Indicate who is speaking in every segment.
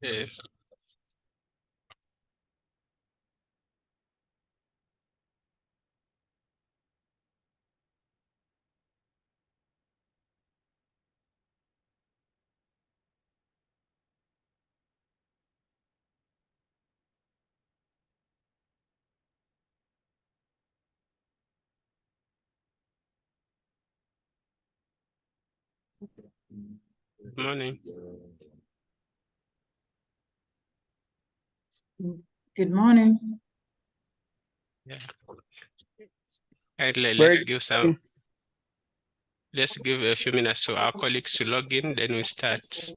Speaker 1: Okay. Good morning.
Speaker 2: Good morning.
Speaker 1: Yeah. Let's give a few minutes to our colleagues to log in, then we start.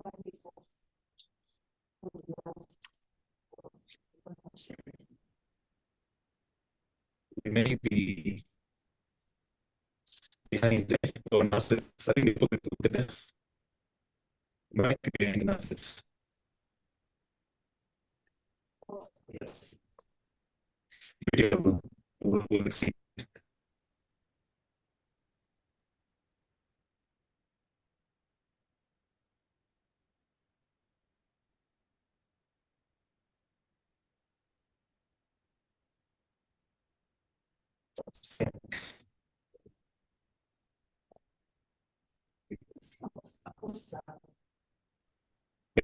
Speaker 3: Maybe behind the assets. I think they put it there. Might be behind assets. Yes. We'll see.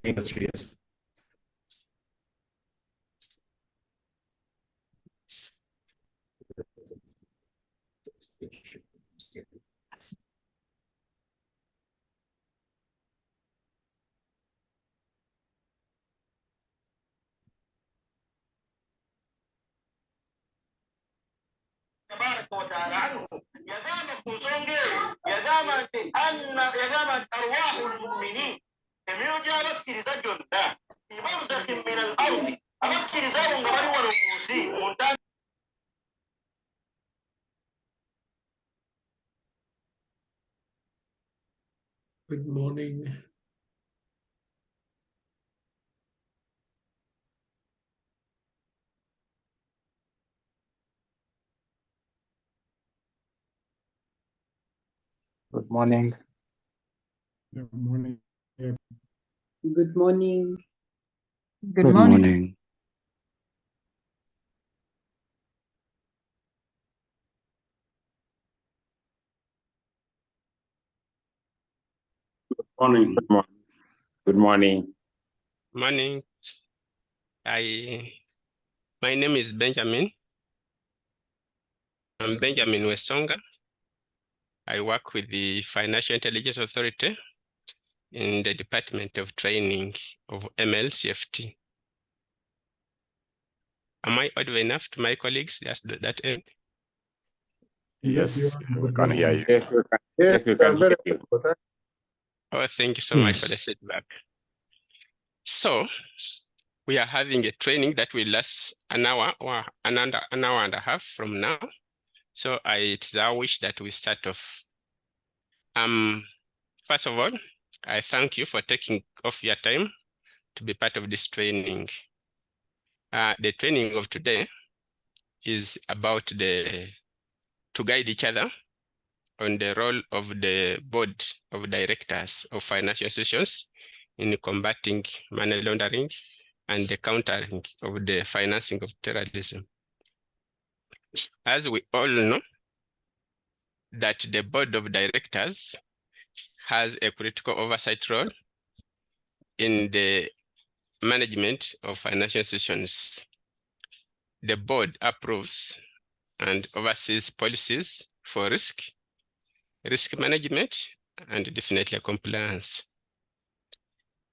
Speaker 3: Industry, yes.
Speaker 4: تبارك وتعالى عنه يدامة كوسونجي يدامة يدامة أرواح المؤمنين يميوجا بكر زجون ده في برزخ من الأرض أبكر زاون غبري ونموسي منتان.
Speaker 5: Good morning.
Speaker 6: Good morning.
Speaker 5: Good morning.
Speaker 2: Good morning.
Speaker 7: Good morning.
Speaker 6: Morning. Good morning.
Speaker 1: Morning. My name is Benjamin. I'm Benjamin Wesonga. I work with the Financial Intelligence Authority in the Department of Training of AML CFT. Am I audible enough to my colleagues at that end?
Speaker 5: Yes, you
Speaker 6: We can hear you. Yes, we can, yes, we can hear you.
Speaker 1: Oh, thank you so much for the feedback. So we are having a training that will last an hour or an hour and a half from now. So it is our wish that we start off. First of all, I thank you for taking off your time to be part of this training. The training of today is about to guide each other on the role of the board of directors of financial institutions in combating money laundering and the countering of the financing of terrorism. As we all know, that the board of directors has a critical oversight role in the management of financial institutions. The board approves and oversees policies for risk management, and definitely compliance.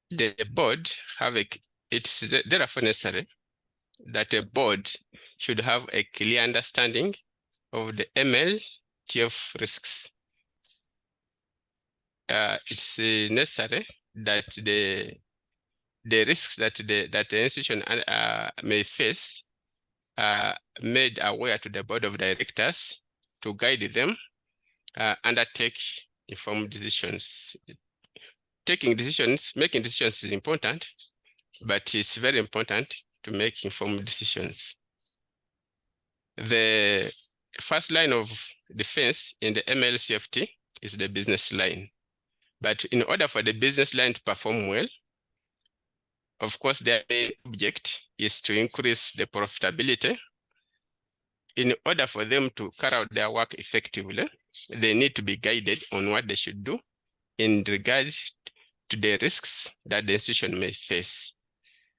Speaker 1: The board it's therefore necessary that a board should have a clear understanding of the MLTF risks. It's necessary that the risks that the institution may face are made aware to the board of directors to guide them undertake informed decisions. Making decisions is important, but it's very important to make informed decisions. The first line of defense in the ML CFT is the business line. But in order for the business line to perform well, Of course, their main object is to increase the profitability. In order for them to carry out their work effectively, they need to be guided on what they should do in regard to the risks that the institution may face.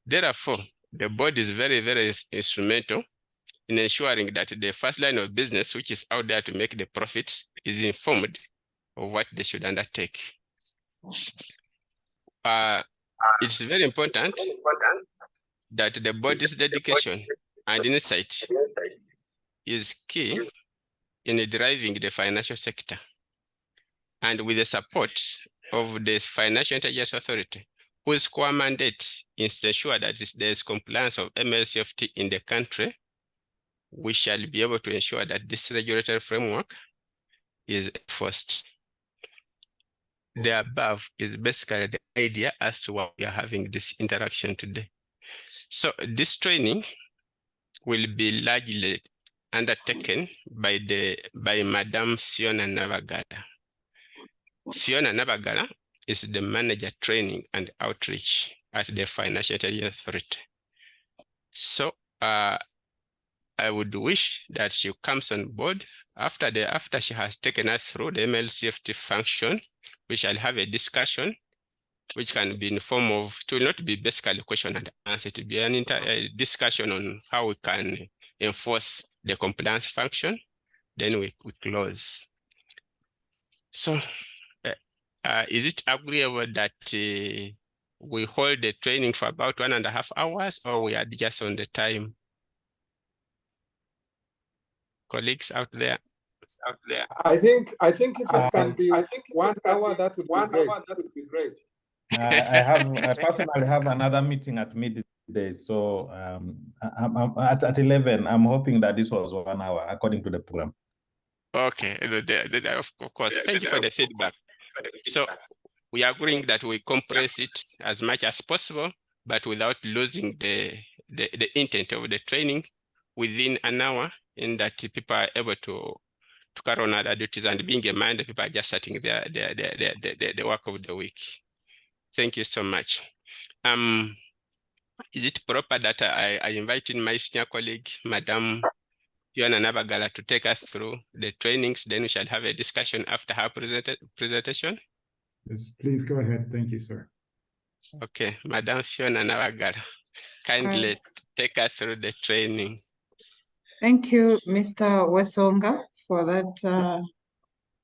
Speaker 1: Therefore, the board is very, very instrumental in ensuring that the first line of business, which is out there to make the profits, is informed of what they should undertake. It's very important that the body's dedication and insight is key in driving the financial sector. And with the support of the Financial Intelligence Authority, whose core mandate is to ensure that there is compliance of AML CFT in the country, we shall be able to ensure that this regulatory framework is enforced. The above is basically the idea as to why we are having this interaction today. So this training will be largely undertaken by Madam Fiona Navagala. Fiona Navagala is the manager training and outreach at the Financial Intelligence Authority. So I would wish that she comes on board after she has taken us through the AML CFT function. We shall have a discussion which can be in the form of, it will not be basically question and answer, it will be a discussion on how we can enforce the compliance function. Then we close. So is it agreeable that we hold the training for about 1.5 hours, or we are just on the time? Colleagues out there?
Speaker 8: I think if it can be 1 hour, that would be great.
Speaker 9: I personally have another meeting at midday, so I'm at 11. I'm hoping that this was 1 hour according to the program.
Speaker 1: Okay, of course. Thank you for the feedback. So we are agreeing that we compress it as much as possible, but without losing the intent of the training within an hour, in that people are able to carry on other duties, and being in mind, people are just starting the work of the week. Thank you so much. Is it proper that I invite in my senior colleague, Madam Fiona Navagala, to take us through the trainings? Then we shall have a discussion after her presentation.
Speaker 5: Yes, please go ahead. Thank you, sir.
Speaker 1: Okay, Madam Fiona Navagala, kindly take us through the training.
Speaker 2: Thank you, Mr. Wesonga, for that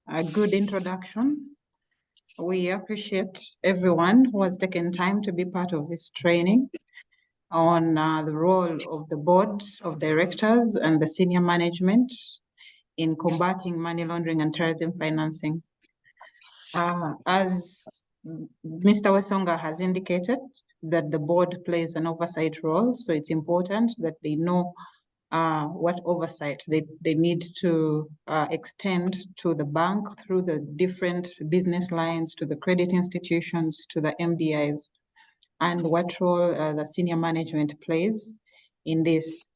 Speaker 2: a good introduction. We appreciate everyone who has taken time to be part of this training on the role of the board of directors and the senior management in combating money laundering and terrorism financing. As Mr. Wesonga has indicated, that the board plays an oversight role, so it's important that they know what oversight they need to extend to the bank through the different business lines, to the credit institutions, to the MDIs, and what role the senior management plays in this.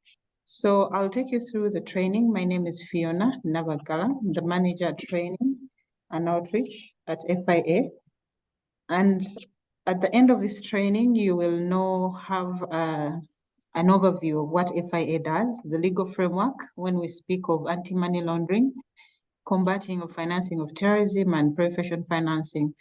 Speaker 2: So I'll take you through the training. My name is Fiona Navagala, the manager training and outreach at FIA. And at the end of this training, you will have an overview of what FIA does, the legal framework when we speak of anti-money laundering, combating of financing of terrorism, and profession financing.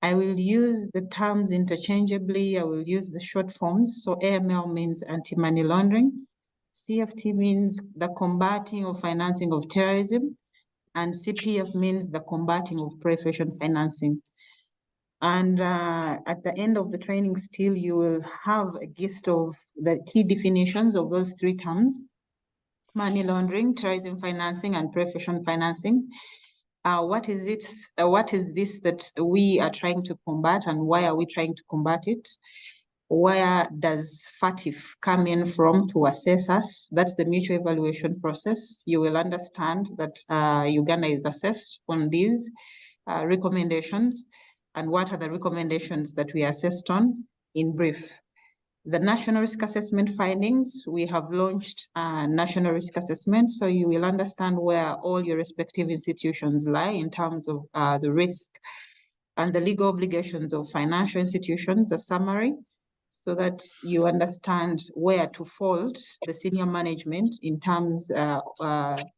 Speaker 2: I will use the terms interchangeably. I will use the short forms. So AML means anti-money laundering. CFT means the combating of financing of terrorism. And CPF means the combating of profession financing. And at the end of the training still, you will have a gist of the key definitions of those 3 terms: money laundering, terrorism financing, and profession financing. What is it? What is this that we are trying to combat, and why are we trying to combat it? Where does FATF come in from to assess us? That's the mutual evaluation process. You will understand that Uganda is assessed on these recommendations. And what are the recommendations that we assessed on? In brief, the national risk assessment findings, we have launched a national risk assessment, so you will understand where all your respective institutions lie in terms of the risk and the legal obligations of financial institutions, a summary. so that you understand where to fault the senior management in terms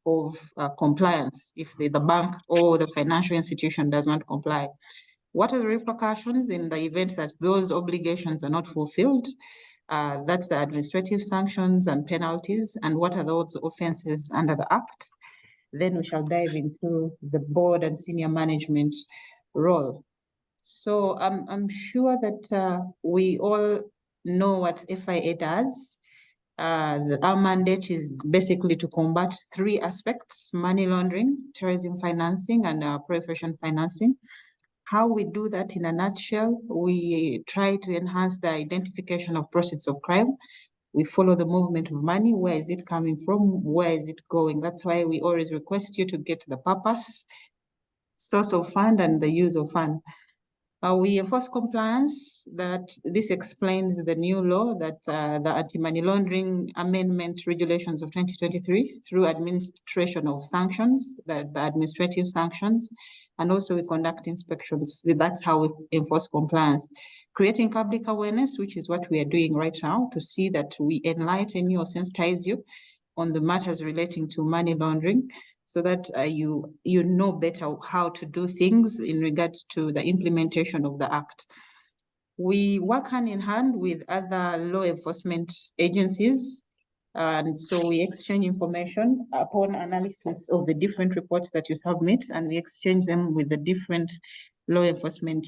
Speaker 2: of compliance if the bank or the financial institution does not comply. What are the repercussions in the event that those obligations are not fulfilled? That's the administrative sanctions and penalties, and what are those offenses under the Act? Then we shall dive into the board and senior management role. So I'm sure that we all know what FIA does. Our mandate is basically to combat three aspects: money laundering, terrorism financing, and profession financing. How we do that in a nutshell, we try to enhance the identification of proceeds of crime. We follow the movement of money. Where is it coming from? Where is it going? That's why we always request you to get the purpose, source of fund, and the use of fund. We enforce compliance. That this explains the new law that the Anti-Money Laundering Amendment Regulations of 2023 through administration of sanctions, the administrative sanctions, and also we conduct inspections. That's how we enforce compliance. Creating public awareness, which is what we are doing right now, to see that we enlighten you or sensitize you on the matters relating to money laundering, so that you know better how to do things in regards to the implementation of the Act. We work hand in hand with other law enforcement agencies, and so we exchange information upon analysis of the different reports that you submit, and we exchange them with the different law enforcement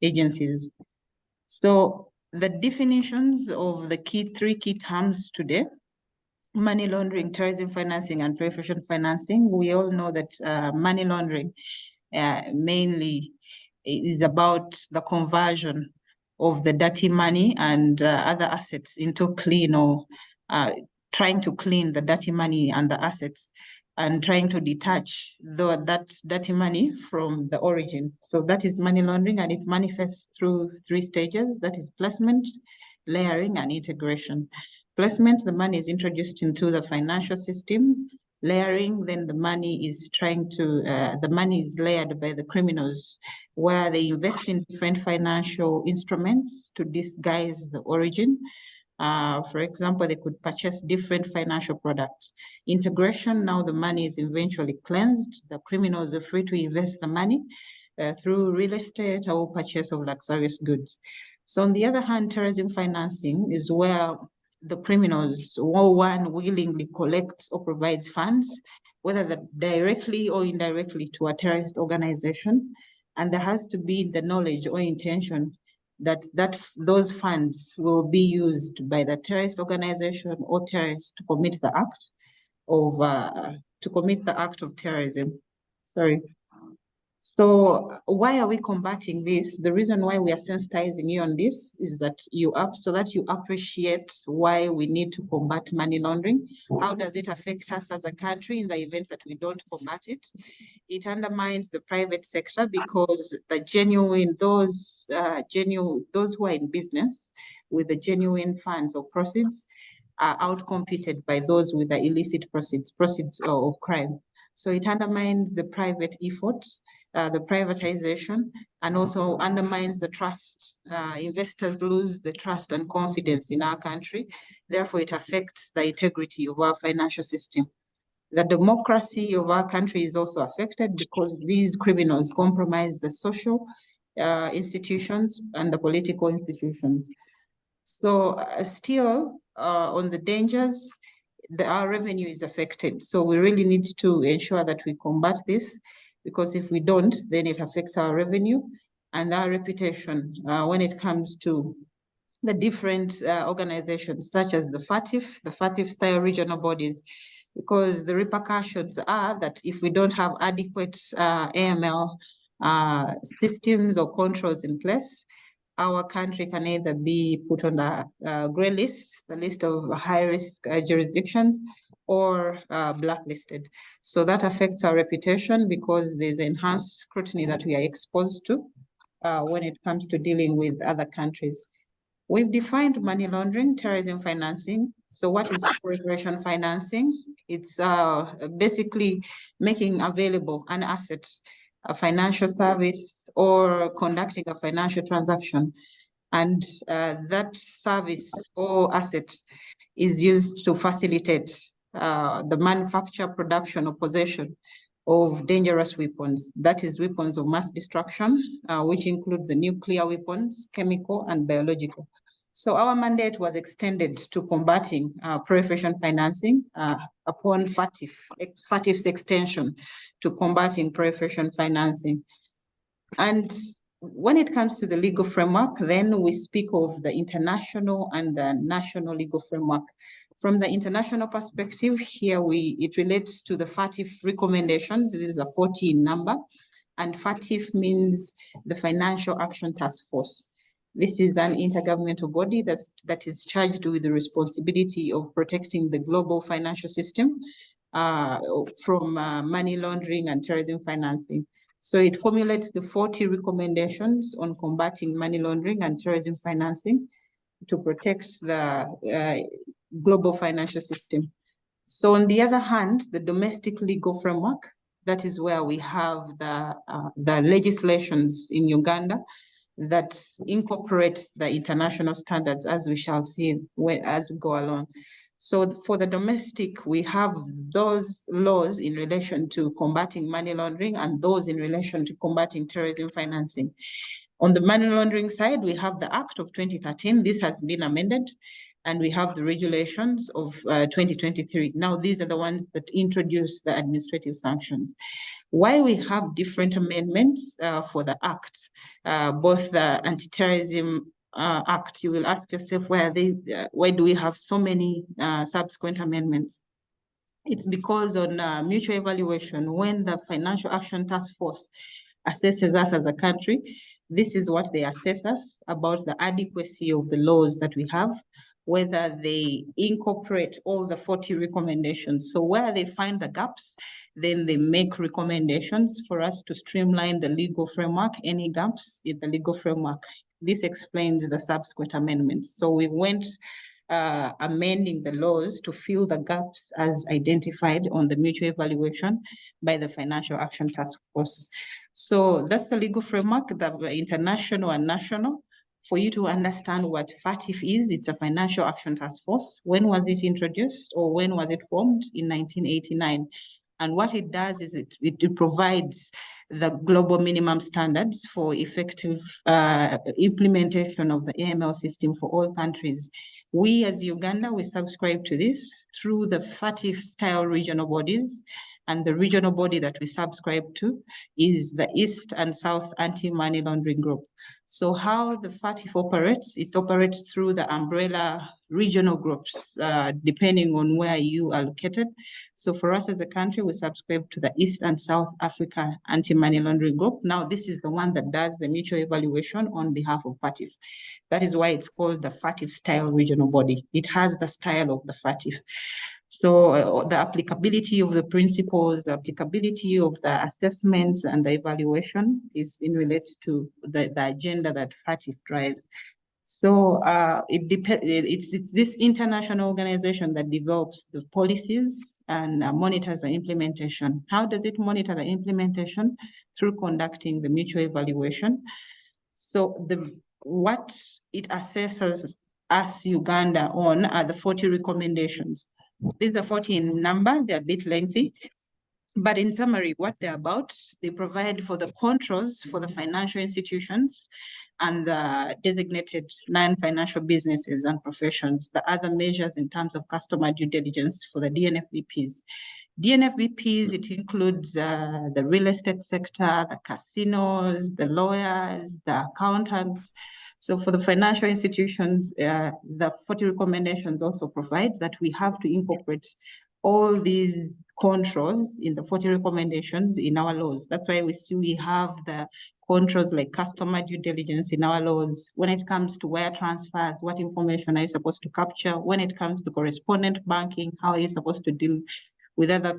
Speaker 2: agencies. So the definitions of the three key terms today: money laundering, terrorism financing, and profession financing. We all know that money laundering mainly is about the conversion of the dirty money and other assets into clean, or trying to clean the dirty money and the assets, and trying to detach that dirty money from the origin. So that is money laundering, and it manifests through three stages. That is placement, layering, and integration. Placement, the money is introduced into the financial system. Layering, then the money is the money is layered by the criminals, where they invest in different financial instruments to disguise the origin. For example, they could purchase different financial products. Integration, now the money is eventually cleansed. The criminals are free to invest the money through real estate or purchase of luxurious goods. So on the other hand, terrorism financing is where the criminals, one willingly collects or provides funds, whether directly or indirectly, to a terrorist organization, and there has to be the knowledge or intention that those funds will be used by the terrorist organization or terrorists to commit the act of terrorism. Sorry. So why are we combating this? The reason why we are sensitizing you on this is that so that you appreciate why we need to combat money laundering. How does it affect us as a country in the event that we don't combat it? It undermines the private sector, because those who are in business with the genuine funds or proceeds are outcompeted by those with the illicit proceeds of crime. So it undermines the private efforts, the privatization, and also undermines the trust. Investors lose the trust and confidence in our country. Therefore, it affects the integrity of our financial system. The democracy of our country is also affected, because these criminals compromise the social institutions and the political institutions. So still on the dangers, our revenue is affected. So we really need to ensure that we combat this, because if we don't, then it affects our revenue and our reputation when it comes to the different organizations, such as the FATF style regional bodies, because the repercussions are that if we don't have adequate AML systems or controls in place, our country can either be put on the gray list, the list of high-risk jurisdictions, or blacklisted. So that affects our reputation, because there's enhanced scrutiny that we are exposed to when it comes to dealing with other countries. We've defined money laundering, terrorism financing. So what is proliferation financing? It's basically making available an asset, a financial service, or conducting a financial transaction And that service or asset is used to facilitate the manufacture, production, or possession of dangerous weapons. That is weapons of mass destruction, which include the nuclear weapons, chemical, and biological. So our mandate was extended to combating proliferation financing upon FATF's extension to combating proliferation financing. And when it comes to the legal framework, then we speak of the international and the national legal framework. From the international perspective, here it relates to the FATF recommendations. This is a 14 number, and FATF means the Financial Action Task Force. This is an intergovernmental body that is charged with the responsibility of protecting the global financial system from money laundering and terrorism financing. So it formulates the 40 recommendations on combating money laundering and terrorism financing to protect the global financial system. So on the other hand, the domestic legal framework, that is where we have the legislations in Uganda that incorporate the international standards, as we shall see as we go along. So for the domestic, we have those laws in relation to combating money laundering and those in relation to combating terrorism financing. On the money laundering side, we have the Act of 2013. This has been amended, and we have the regulations of 2023. Now, these are the ones that introduce the administrative sanctions. Why we have different amendments for the Act, both the Anti-Terrorism Act, you will ask yourself why do we have so many subsequent amendments? It's because on mutual evaluation, when the Financial Action Task Force assesses us as a country, this is what they assess us about the adequacy of the laws that we have, whether they incorporate all the 40 recommendations. So where they find the gaps, then they make recommendations for us to streamline the legal framework, any gaps in the legal framework. This explains the subsequent amendments. So we went amending the laws to fill the gaps as identified on the mutual evaluation by the Financial Action Task Force. So that's the legal framework, the international and national. For you to understand what FATF is, it's a Financial Action Task Force. When was it introduced, or when was it formed? In 1989. And what it does is it provides the global minimum standards for effective implementation of the AML system for all countries. We as Uganda, we subscribe to this through the FATF-style regional bodies, and the regional body that we subscribe to is the East and South Anti-Money Laundering Group. So how the FATF operates, it operates through the umbrella regional groups, depending on where you are located. So for us as a country, we subscribe to the East and South Africa Anti-Money Laundering Group. Now, this is the one that does the mutual evaluation on behalf of FATF. That is why it's called the FATF-style regional body. It has the style of the FATF. So the applicability of the principles, the applicability of the assessments and the evaluation is in relation to the agenda that FATF drives. So it's this international organization that develops the policies and monitors the implementation. How does it monitor the implementation? Through conducting the mutual evaluation. So what it assesses us Uganda on are the 40 recommendations. These are 40 in number, they're a bit lengthy. But in summary, what they're about, they provide for the controls for the financial institutions and the designated non-financial businesses and professions, the other measures in terms of customer due diligence for the DNFBPs. DNFBPs, it includes the real estate sector, the casinos, the lawyers, the accountants. So for the financial institutions, the 40 recommendations also provide that we have to incorporate all these controls in the 40 recommendations in our laws. That's why we have the controls like customer due diligence in our laws. When it comes to wire transfers, what information are you supposed to capture? When it comes to correspondent banking, how are you supposed to deal with other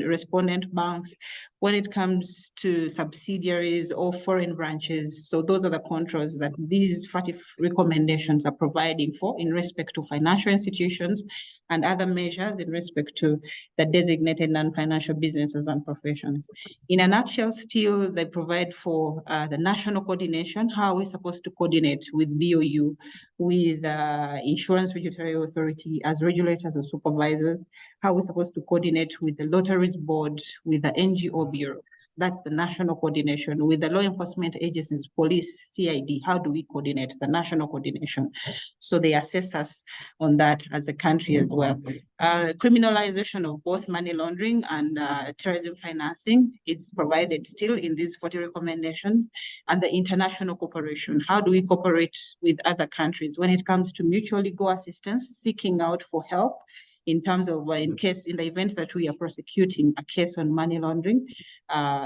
Speaker 2: respondent banks when it comes to subsidiaries or foreign branches. So those are the controls that these 40 recommendations are providing for in respect to financial institutions and other measures in respect to the designated non-financial businesses and professions. In a nutshell, still, they provide for the national coordination. How are we supposed to coordinate with BOU, with Insurance Regulatory Authority as regulators or supervisors? How are we supposed to coordinate with the Lotteries Board, with the NGO Bureau? That's the national coordination. With the law enforcement agencies, police, CID, how do we coordinate the national coordination? So they assess us on that as a country as well. Criminalization of both money laundering and terrorism financing is provided still in these 40 recommendations. And the international cooperation, how do we cooperate with other countries when it comes to mutual legal assistance, seeking out for help in terms of in the event that we are prosecuting a case on money laundering,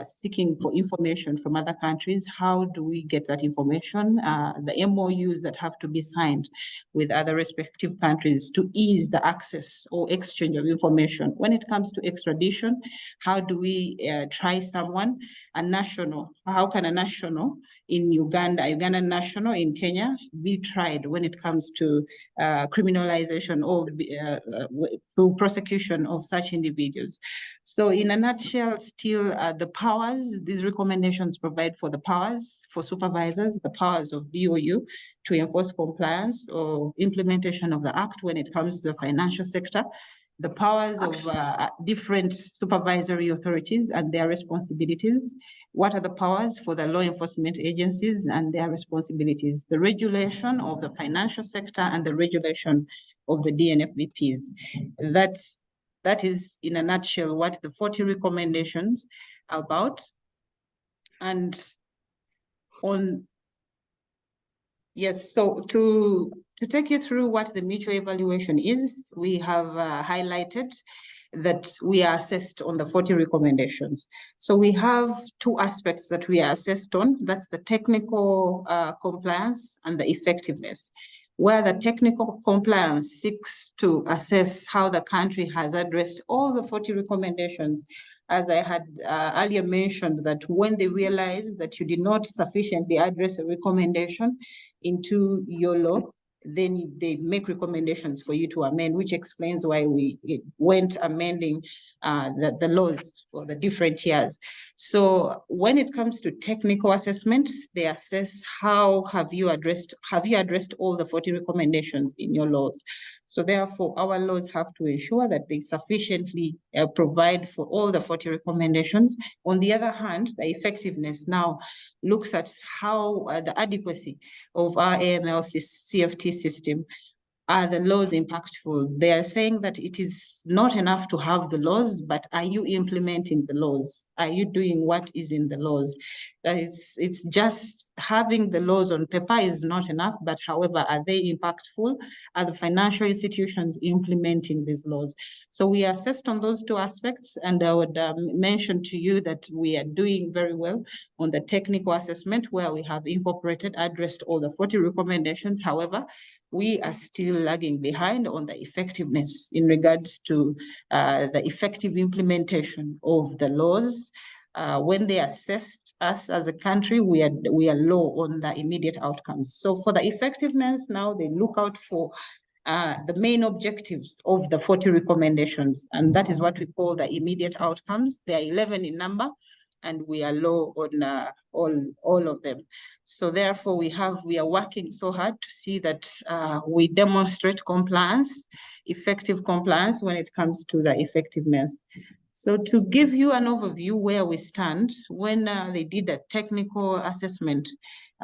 Speaker 2: seeking for information from other countries, how do we get that information? The MOUs that have to be signed with other respective countries to ease the access or exchange of information. When it comes to extradition, how do we try someone, a national, how can a national in Uganda, a Ugandan national in Kenya be tried when it comes to criminalization or through prosecution of such individuals? So in a nutshell, still the powers, these recommendations provide for the powers for supervisors, the powers of BOU to enforce compliance or implementation of the act when it comes to the financial sector, the powers of different supervisory authorities and their responsibilities. What are the powers for the law enforcement agencies and their responsibilities? The regulation of the financial sector and the regulation of the DNFBPs. That is in a nutshell what the 40 recommendations are about. And yes, so to take you through what the mutual evaluation is, we have highlighted that we are assessed on the 40 recommendations. So we have two aspects that we are assessed on. That's the technical compliance and the effectiveness, where the technical compliance seeks to assess how the country has addressed all the 40 recommendations. As I had earlier mentioned, that when they realize that you did not sufficiently address a recommendation into your law, then they make recommendations for you to amend, which explains why we went amending the laws for the different years. So when it comes to technical assessment, they assess how have you addressed all the 40 recommendations in your laws. So therefore, our laws have to ensure that they sufficiently provide for all the 40 recommendations. On the other hand, the effectiveness now looks at how the adequacy of our AML CFT system. Are the laws impactful? They are saying that it is not enough to have the laws, but are you implementing the laws? Are you doing what is in the laws? That is, it's just having the laws on paper is not enough, but however, are they impactful? Are the financial institutions implementing these laws? So we assessed on those two aspects, and I would mention to you that we are doing very well on the technical assessment, where we have addressed all the 40 recommendations. However, we are still lagging behind on the effectiveness in regards to the effective implementation of the laws. When they assessed us as a country, we are low on the immediate outcomes. So for the effectiveness, now they look out for the main objectives of the 40 recommendations, and that is what we call the immediate outcomes. They are 11 in number, and we are low on all of them. So therefore, we are working so hard to see that we demonstrate compliance, effective compliance when it comes to the effectiveness. So to give you an overview where we stand, when they did a technical assessment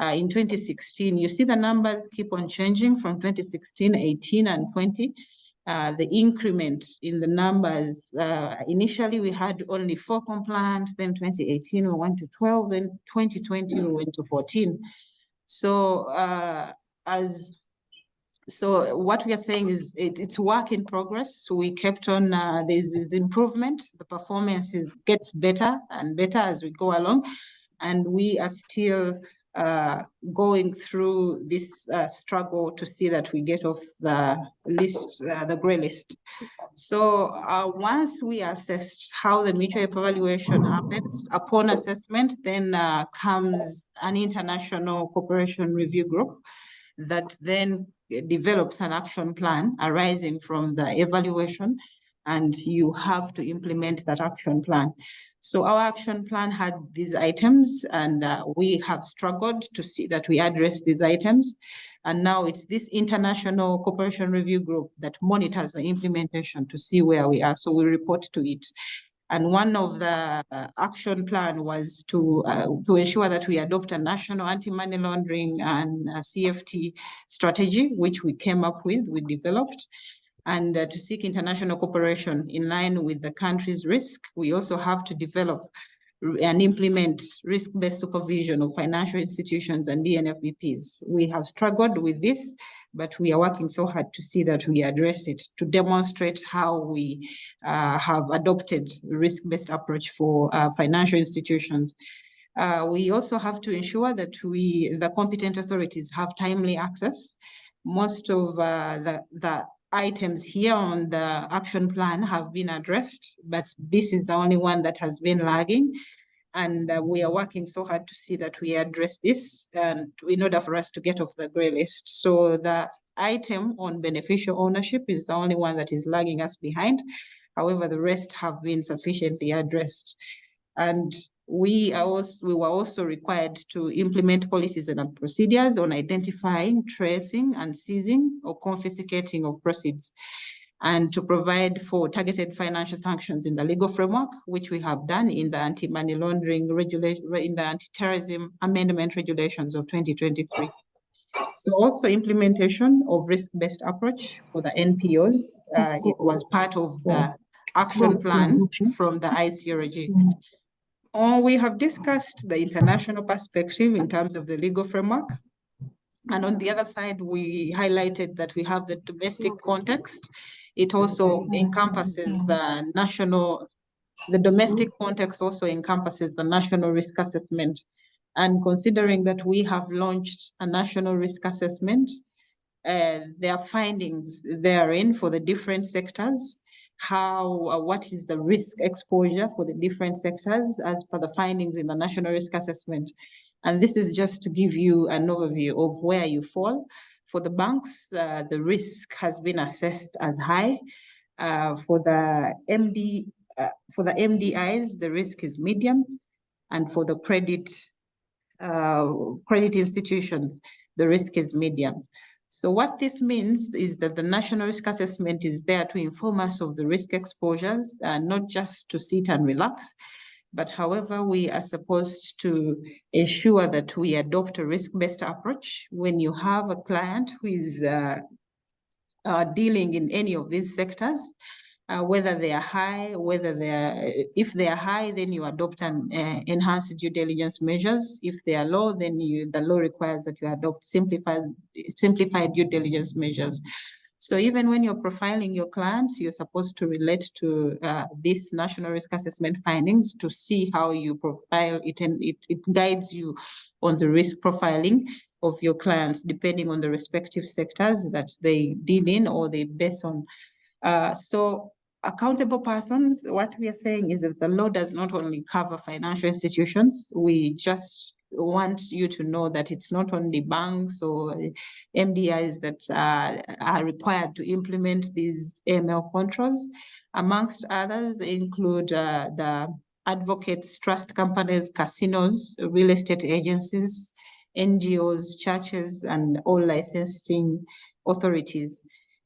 Speaker 2: in 2016, you see the numbers keep on changing from 2016, 18, and 20. The increment in the numbers, initially we had only 4 compliant, then 2018 we went to 12, then 2020 we went to 14. So so what we are saying is it's work in progress. So we kept on, there's improvement, the performance gets better and better as we go along, and we are still going through this struggle to see that we get off the list, the grey list. So once we assessed how the mutual evaluation happens, upon assessment, then comes an international cooperation review group that then develops an action plan arising from the evaluation, and you have to implement that action plan. So our action plan had these items, and we have struggled to see that we address these items. And now it's this international cooperation review group that monitors the implementation to see where we are. So we report to it. And one of the action plan was to ensure that we adopt a national anti-money laundering and CFT strategy, which we came up with, we developed, and to seek international cooperation in line with the country's risk. We also have to develop and implement risk-based supervision of financial institutions and DNFBPs. We have struggled with this, but we are working so hard to see that we address it, to demonstrate how we have adopted risk-based approach for financial institutions. We also have to ensure that the competent authorities have timely access. Most of the items here on the action plan have been addressed, but this is the only one that has been lagging. And we are working so hard to see that we address this, and in order for us to get off the grey list. So the item on beneficial ownership is the only one that is lagging us behind. However, the rest have been sufficiently addressed. And we were also required to implement policies and procedures on identifying, tracing, and seizing or confiscating of proceeds, and to provide for targeted financial sanctions in the legal framework, which we have done in the anti-money laundering regulation, in the anti-terrorism amendment regulations of 2023. So also implementation of risk-based approach for the NPOs. It was part of the action plan from the ICRG. We have discussed the international perspective in terms of the legal framework. And on the other side, we highlighted that we have the domestic context. It also encompasses the domestic context also encompasses the national risk assessment. And considering that we have launched a national risk assessment, there are findings therein for the different sectors, what is the risk exposure for the different sectors as per the findings in the national risk assessment. And this is just to give you an overview of where you fall. For the banks, the risk has been assessed as high. For the MDIs, the risk is medium, and for the credit institutions, the risk is medium. So what this means is that the national risk assessment is there to inform us of the risk exposures, not just to sit and relax, but however, we are supposed to ensure that we adopt a risk-based approach. When you have a client who is dealing in any of these sectors, whether they are high, if they are high, then you adopt an enhanced due diligence measures. If they are low, then the law requires that you adopt simplified due diligence measures. So even when you're profiling your clients, you're supposed to relate to this national risk assessment findings to see how you profile it, and it guides you on the risk profiling of your clients, depending on the respective sectors that they deal in or they base on. So accountable persons, what we are saying is that the law does not only cover financial institutions. We just want you to know that it's not only banks or MDIs that are required to implement these AML controls. Amongst others include the advocates, trust companies, casinos, real estate agencies, NGOs, churches, and all licensing authorities,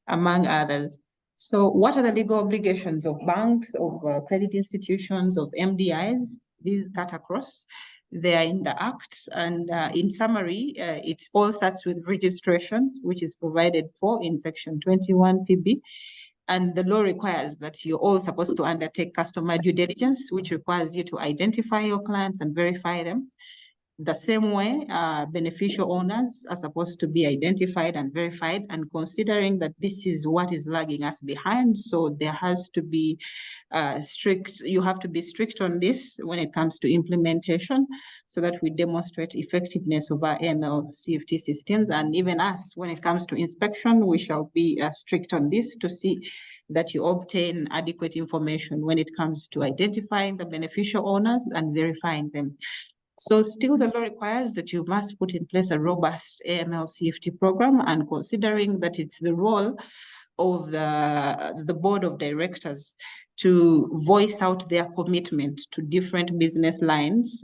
Speaker 2: among others. So what are the legal obligations of banks, of credit institutions, of MDIs? These cut across. They are in the Act, and in summary, it all starts with registration, which is provided for in Section 21 PB. And the law requires that you're all supposed to undertake customer due diligence, which requires you to identify your clients and verify them. The same way, beneficial owners are supposed to be identified and verified, and considering that this is what is lagging us behind, so there has to be you have to be strict on this when it comes to implementation, so that we demonstrate effectiveness of our AML CFT systems. And even us, when it comes to inspection, we shall be strict on this to see that you obtain adequate information when it comes to identifying the beneficial owners and verifying them. So still the law requires that you must put in place a robust AML CFT program, and considering that it's the role of the board of directors to voice out their commitment to different business lines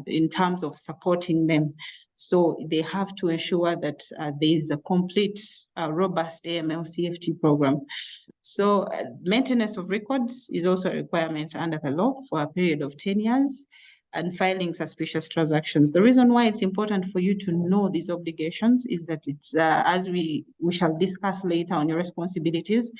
Speaker 2: in terms of supporting them. So they have to ensure that there is a complete, robust AML CFT program. So maintenance of records is also a requirement under the law for a period of 10 years. And filing suspicious transactions. The reason why it's important for you to know these obligations is that it's, as we shall discuss later on your responsibilities,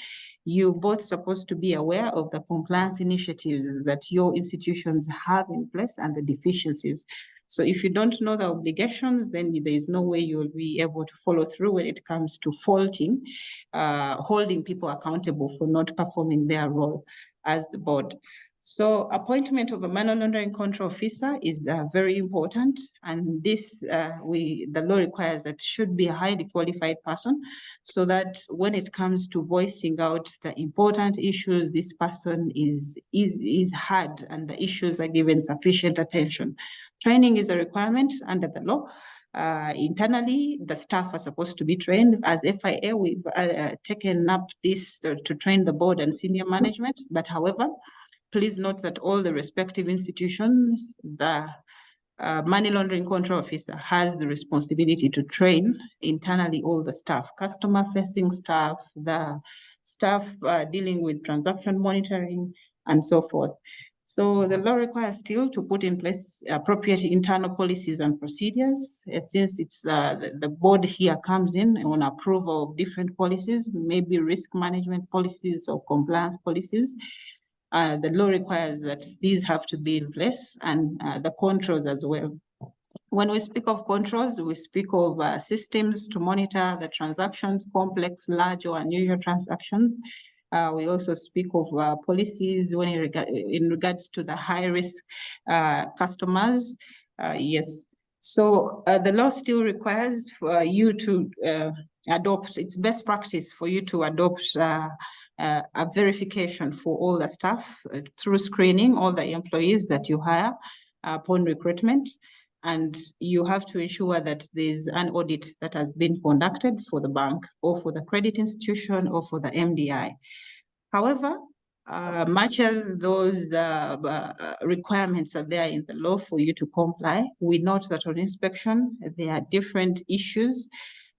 Speaker 2: you're both supposed to be aware of the compliance initiatives that your institutions have in place and the deficiencies. So if you don't know the obligations, then there is no way you'll be able to follow through when it comes to faulting, holding people accountable for not performing their role as the board. So appointment of a money laundering control officer is very important, and this the law requires that should be a highly qualified person, so that when it comes to voicing out the important issues, this person is heard and the issues are given sufficient attention. Training is a requirement under the law. Internally, the staff are supposed to be trained. As FIA, we've taken up this to train the board and senior management, but however, please note that all the respective institutions, the money laundering control officer has the responsibility to train internally all the staff, customer-facing staff, the staff dealing with transaction monitoring, and so forth. So the law requires still to put in place appropriate internal policies and procedures. Since it's the board here comes in on approval of different policies, maybe risk management policies or compliance policies. The law requires that these have to be in place, and the controls as well. When we speak of controls, we speak of systems to monitor the transactions, complex, large, or unusual transactions. We also speak of policies when in regards to the high-risk customers. Yes. So the law still requires for you to adopt, it's best practice for you to adopt a verification for all the staff through screening all the employees that you hire upon recruitment. And you have to ensure that there's an audit that has been conducted for the bank or for the credit institution or for the MDI. However, much as those requirements are there in the law for you to comply, we note that on inspection, there are different issues,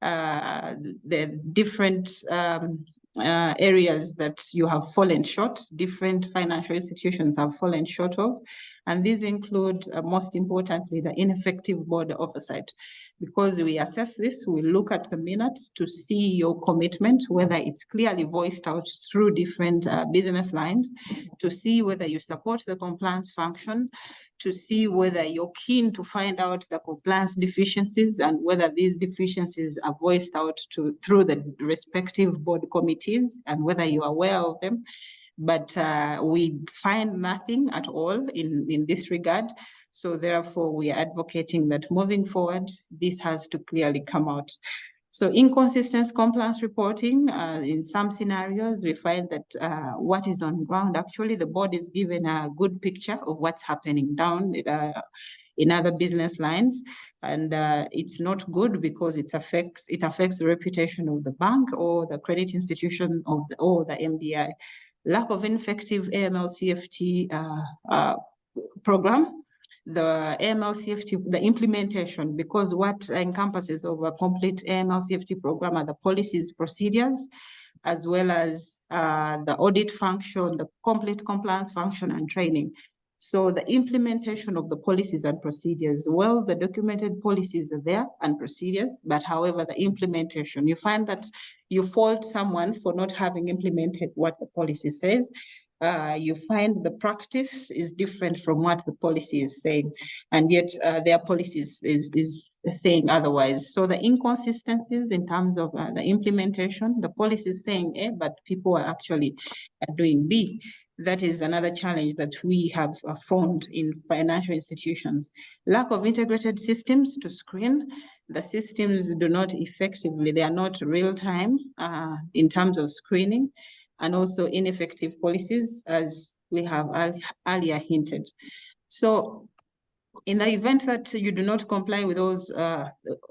Speaker 2: there are different areas that you have fallen short, different financial institutions have fallen short of, and these include, most importantly, the ineffective board oversight. Because we assess this, we look at the minutes to see your commitment, whether it's clearly voiced out through different business lines, to see whether you support the compliance function, to see whether you're keen to find out the compliance deficiencies and whether these deficiencies are voiced out through the respective board committees and whether you're aware of them. But we find nothing at all in this regard. So therefore, we are advocating that moving forward, this has to clearly come out. So inconsistent compliance reporting, in some scenarios, we find that what is on ground, actually, the board is given a good picture of what's happening down in other business lines. And it's not good because it affects the reputation of the bank or the credit institution or the MDI. Lack of effective AML CFT program. The AML CFT, the implementation, because what encompasses of a complete AML CFT program are the policies, procedures, as well as the audit function, the complete compliance function and training. So the implementation of the policies and procedures, well, the documented policies are there and procedures, but however, the implementation, you find that you fault someone for not having implemented what the policy says. You find the practice is different from what the policy is saying, and yet their policies is saying otherwise. So the inconsistencies in terms of the implementation, the policy is saying A, but people are actually doing B. That is another challenge that we have found in financial institutions. Lack of integrated systems to screen. The systems do not effectively, they are not real time in terms of screening, and also ineffective policies, as we have earlier hinted. So in the event that you do not comply with those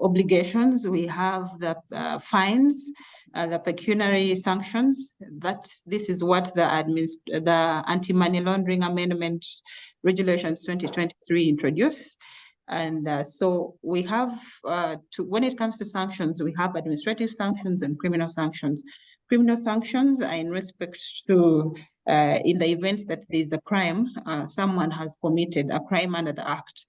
Speaker 2: obligations, we have the fines, the pecuniary sanctions. This is what the Anti-Money Laundering Amendment Regulations 2023 introduced. And so we have, when it comes to sanctions, we have administrative sanctions and criminal sanctions. Criminal sanctions are in respect to, in the event that there is a crime, someone has committed a crime under the Act.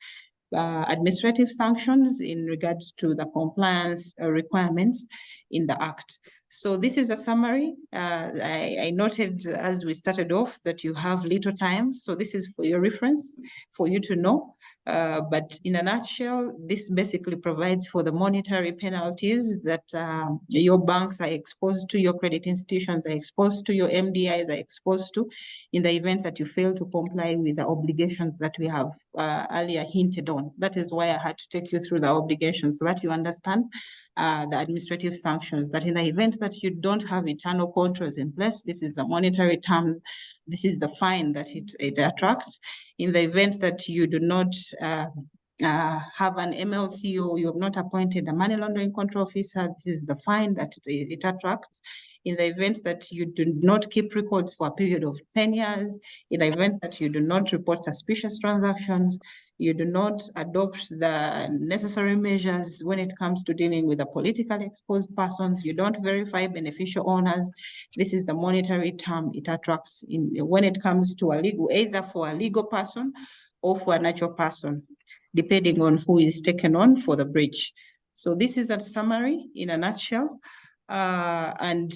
Speaker 2: Administrative sanctions in regards to the compliance requirements in the Act. So this is a summary. I noted as we started off that you have little time. So this is for your reference, for you to know. But in a nutshell, this basically provides for the monetary penalties that your banks are exposed to, your credit institutions are exposed to, your MDIs are exposed to, in the event that you fail to comply with the obligations that we have earlier hinted on. That is why I had to take you through the obligations so that you understand the administrative sanctions, that in the event that you don't have internal controls in place, this is a monetary term, this is the fine that it attracts. In the event that you do not have an MLC or you have not appointed a money laundering control officer, this is the fine that it attracts. In the event that you do not keep records for a period of 10 years, in the event that you do not report suspicious transactions, you do not adopt the necessary measures when it comes to dealing with the politically exposed persons, you don't verify beneficial owners, this is the monetary term it attracts when it comes to a legal, either for a legal person or for a natural person, depending on who is taken on for the breach. So this is a summary in a nutshell. And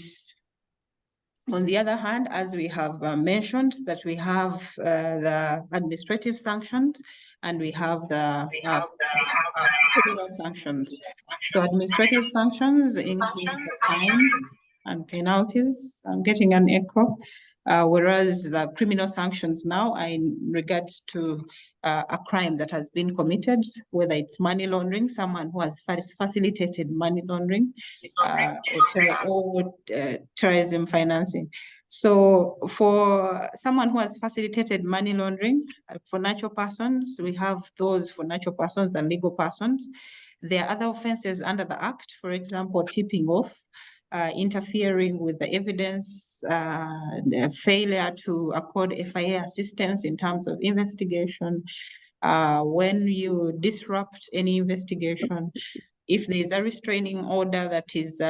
Speaker 2: on the other hand, as we have mentioned, that we have the administrative sanctions and we have the criminal sanctions. So administrative sanctions include the fines and penalties. I'm getting an echo. Whereas the criminal sanctions now are in regards to a crime that has been committed, whether it's money laundering, someone who has facilitated money laundering, or terrorism financing. So for someone who has facilitated money laundering, for natural persons, we have those for natural persons and legal persons. There are other offenses under the Act, for example, tipping off, interfering with the evidence, the failure to accord FIA assistance in terms of investigation, when you disrupt any investigation, if there is a restraining order that is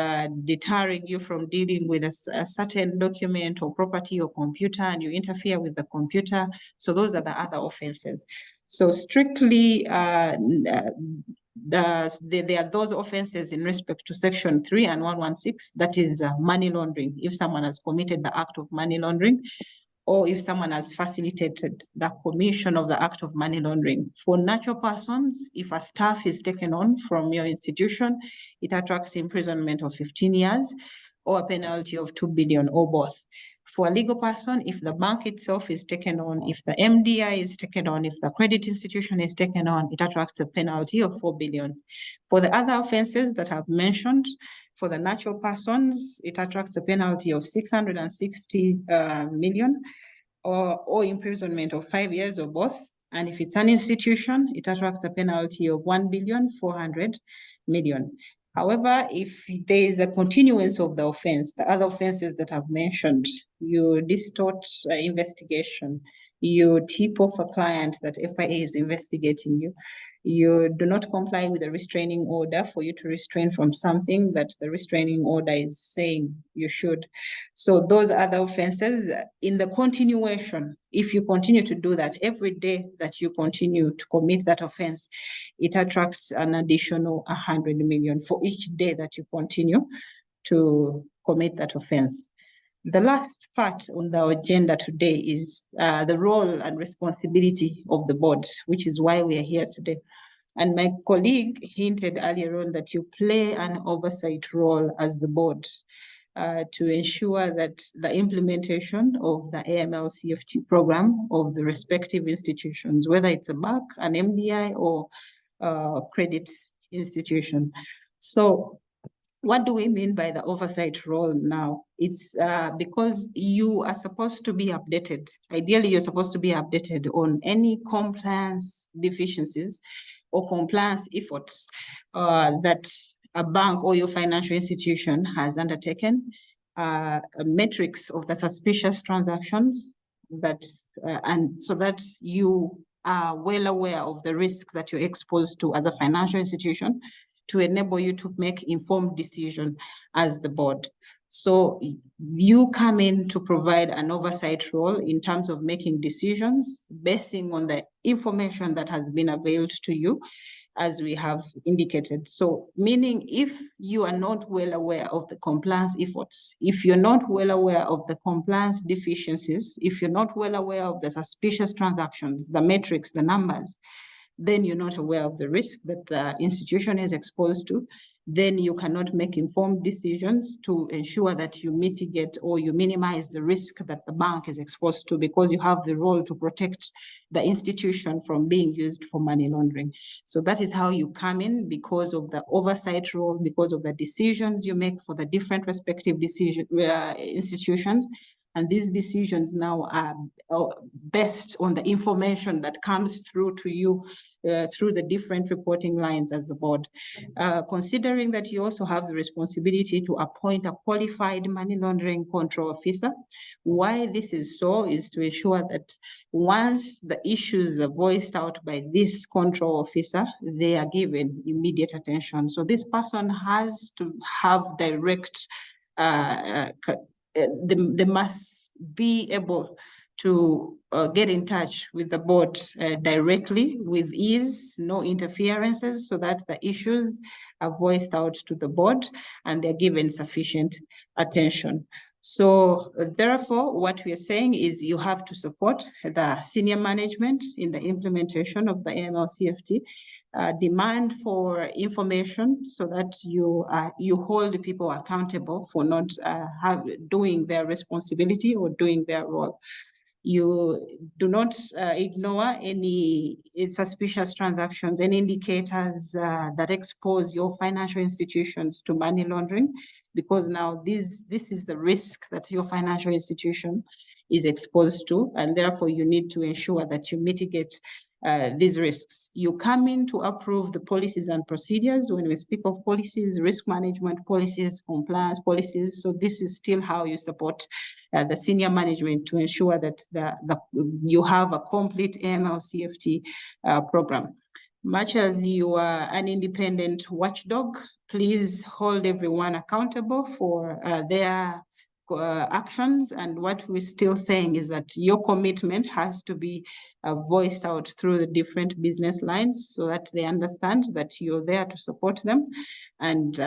Speaker 2: deterring you from dealing with a certain document or property or computer and you interfere with the computer. So those are the other offenses. So strictly, there are those offenses in respect to Section 3 and 116, that is money laundering. If someone has committed the act of money laundering, or if someone has facilitated the commission of the act of money laundering. For natural persons, if a staff is taken on from your institution, it attracts imprisonment of 15 years or a penalty of 2 billion or both. For a legal person, if the bank itself is taken on, if the MDI is taken on, if the credit institution is taken on, it attracts a penalty of 4 billion. For the other offenses that I've mentioned, for the natural persons, it attracts a penalty of 660 million or imprisonment of 5 years or both. And if it's an institution, it attracts a penalty of 1,400 million. However, if there is a continuance of the offense, the other offenses that I've mentioned, you distort investigation, you tip off a client that FIA is investigating you, You do not comply with a restraining order for you to restrain from something that the restraining order is saying you should. So those other offenses, in the continuation, if you continue to do that, every day that you continue to commit that offense, it attracts an additional 100 million for each day that you continue to commit that offense. The last part on the agenda today is the role and responsibility of the board, which is why we are here today. And my colleague hinted earlier on that you play an oversight role as the board to ensure that the implementation of the AML CFT program of the respective institutions, whether it's a bank, an MDI, or credit institution. So what do we mean by the oversight role now? It's because you are supposed to be updated. Ideally, you're supposed to be updated on any compliance deficiencies or compliance efforts that a bank or your financial institution has undertaken, metrics of the suspicious transactions, that and so that you are well aware of the risk that you're exposed to as a financial institution, to enable you to make informed decision as the board. So you come in to provide an oversight role in terms of making decisions basing on the information that has been availed to you, as we have indicated. So meaning if you are not well aware of the compliance efforts, if you're not well aware of the compliance deficiencies, if you're not well aware of the suspicious transactions, the metrics, the numbers, then you're not aware of the risk that the institution is exposed to, then you cannot make informed decisions to ensure that you mitigate or you minimize the risk that the bank is exposed to, because you have the role to protect the institution from being used for money laundering. So that is how you come in, because of the oversight role, because of the decisions you make for the different respective institutions. And these decisions now are based on the information that comes through to you through the different reporting lines as the board. Considering that you also have the responsibility to appoint a qualified money laundering control officer. Why this is so is to ensure that once the issues are voiced out by this control officer, they are given immediate attention. So this person has to have direct they must be able to get in touch with the board directly with ease, no interferences, so that the issues are voiced out to the board and they're given sufficient attention. So therefore, what we are saying is you have to support the senior management in the implementation of the AML CFT. Demand for information so that you hold people accountable for not doing their responsibility or doing their role. You do not ignore any suspicious transactions, any indicators that expose your financial institutions to money laundering, because now this is the risk that your financial institution is exposed to, and therefore you need to ensure that you mitigate these risks. You come in to approve the policies and procedures. When we speak of policies, risk management policies, compliance policies, so this is still how you support the senior management to ensure that you have a complete AML CFT program. Much as you are an independent watchdog, please hold everyone accountable for their actions. And what we're still saying is that your commitment has to be voiced out through the different business lines so that they understand that you're there to support them, and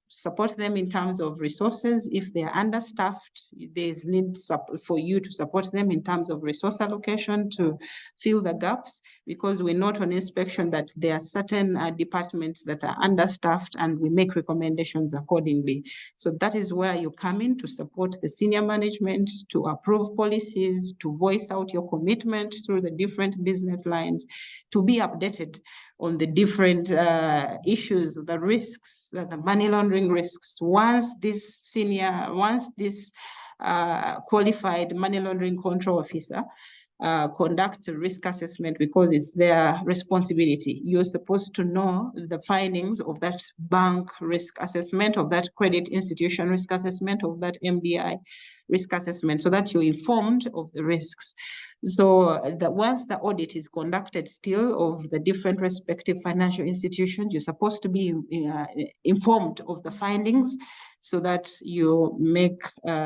Speaker 2: support them in terms of resources. If they're understaffed, there's need for you to support them in terms of resource allocation to fill the gaps, because we're not on inspection that there are certain departments that are understaffed, and we make recommendations accordingly. So that is where you come in to support the senior management, to approve policies, to voice out your commitment through the different business lines, to be updated on the different issues, the risks, the money laundering risks. Once this qualified money laundering control officer conduct a risk assessment because it's their responsibility. You're supposed to know the findings of that bank risk assessment, of that credit institution risk assessment, of that MBI risk assessment, so that you're informed of the risks. So that once the audit is conducted still of the different respective financial institutions, you're supposed to be informed of the findings so that you make,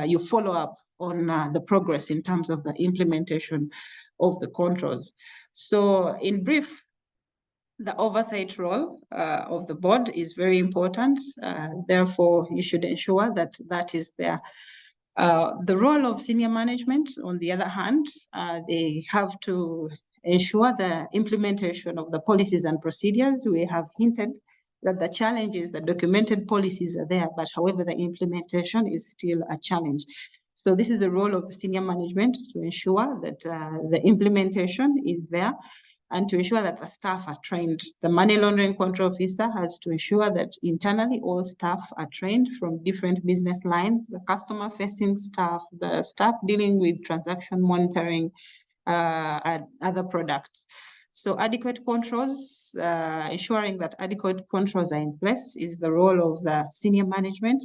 Speaker 2: you follow up on the progress in terms of the implementation of the controls. So in brief, the oversight role of the board is very important. Therefore, you should ensure that that is there. The role of senior management, on the other hand, they have to ensure the implementation of the policies and procedures. We have hinted that the challenge is the documented policies are there, but however, the implementation is still a challenge. So this is the role of senior management to ensure that the implementation is there and to ensure that the staff are trained. The money laundering control officer has to ensure that internally all staff are trained from different business lines, the customer facing staff, the staff dealing with transaction monitoring, and other products. So adequate controls, ensuring that adequate controls are in place is the role of the senior management.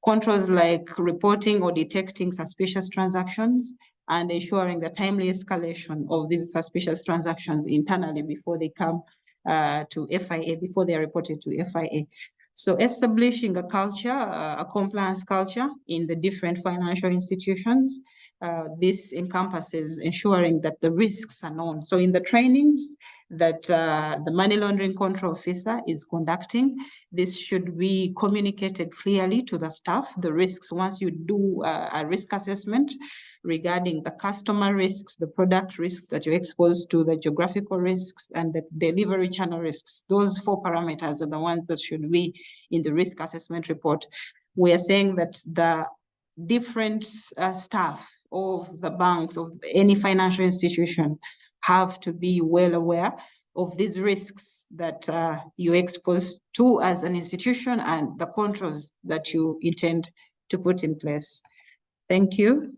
Speaker 2: Controls like reporting or detecting suspicious transactions and ensuring the timely escalation of these suspicious transactions internally before they come to FIA, before they are reported to FIA. So establishing a culture, a compliance culture in the different financial institutions. This encompasses ensuring that the risks are known. So in the trainings that the money laundering control officer is conducting, this should be communicated clearly to the staff, the risks. Once you do a risk assessment regarding the customer risks, the product risks that you're exposed to, the geographical risks, and the delivery channel risks, those 4 parameters are the ones that should be in the risk assessment report. We are saying that the different staff of the banks, of any financial institution, have to be well aware of these risks that you're exposed to as an institution and the controls that you intend to put in place. Thank you.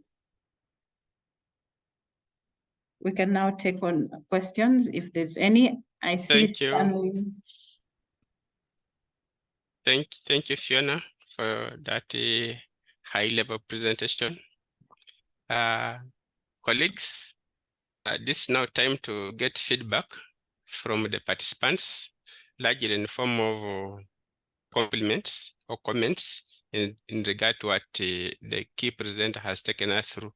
Speaker 2: We can now take on questions if there's any. I see.
Speaker 1: Thank you. Thank you, Fiona, for that high-level presentation. Colleagues, this is now time to get feedback from the participants, largely in the form of compliments or comments in regard to what the key presenter has taken us through.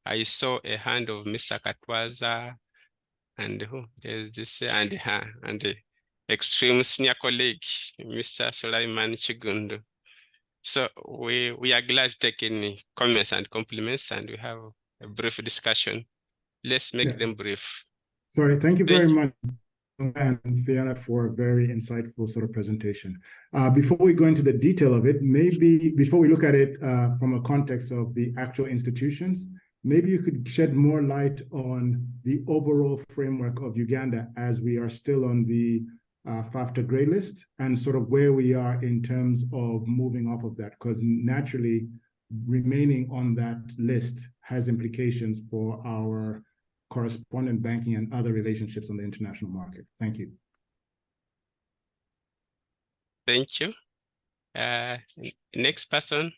Speaker 1: I saw a hand of Mr. Katwaza and who? There's this and the extreme senior colleague, Mr. Sulaiman Chigundu. So we are glad to take any comments and compliments, and we have a brief discussion. Let's make them brief.
Speaker 5: Sorry, thank you very much, and Fiona, for a very insightful sort of presentation. Before we go into the detail of it, maybe before we look at it from a context of the actual institutions, maybe you could shed more light on the overall framework of Uganda as we are still on the FAFTA gray list and sort of where we are in terms of moving off of that, because naturally remaining on that list has implications for our correspondent banking and other relationships on the international market. Thank you.
Speaker 1: Thank you. Next person.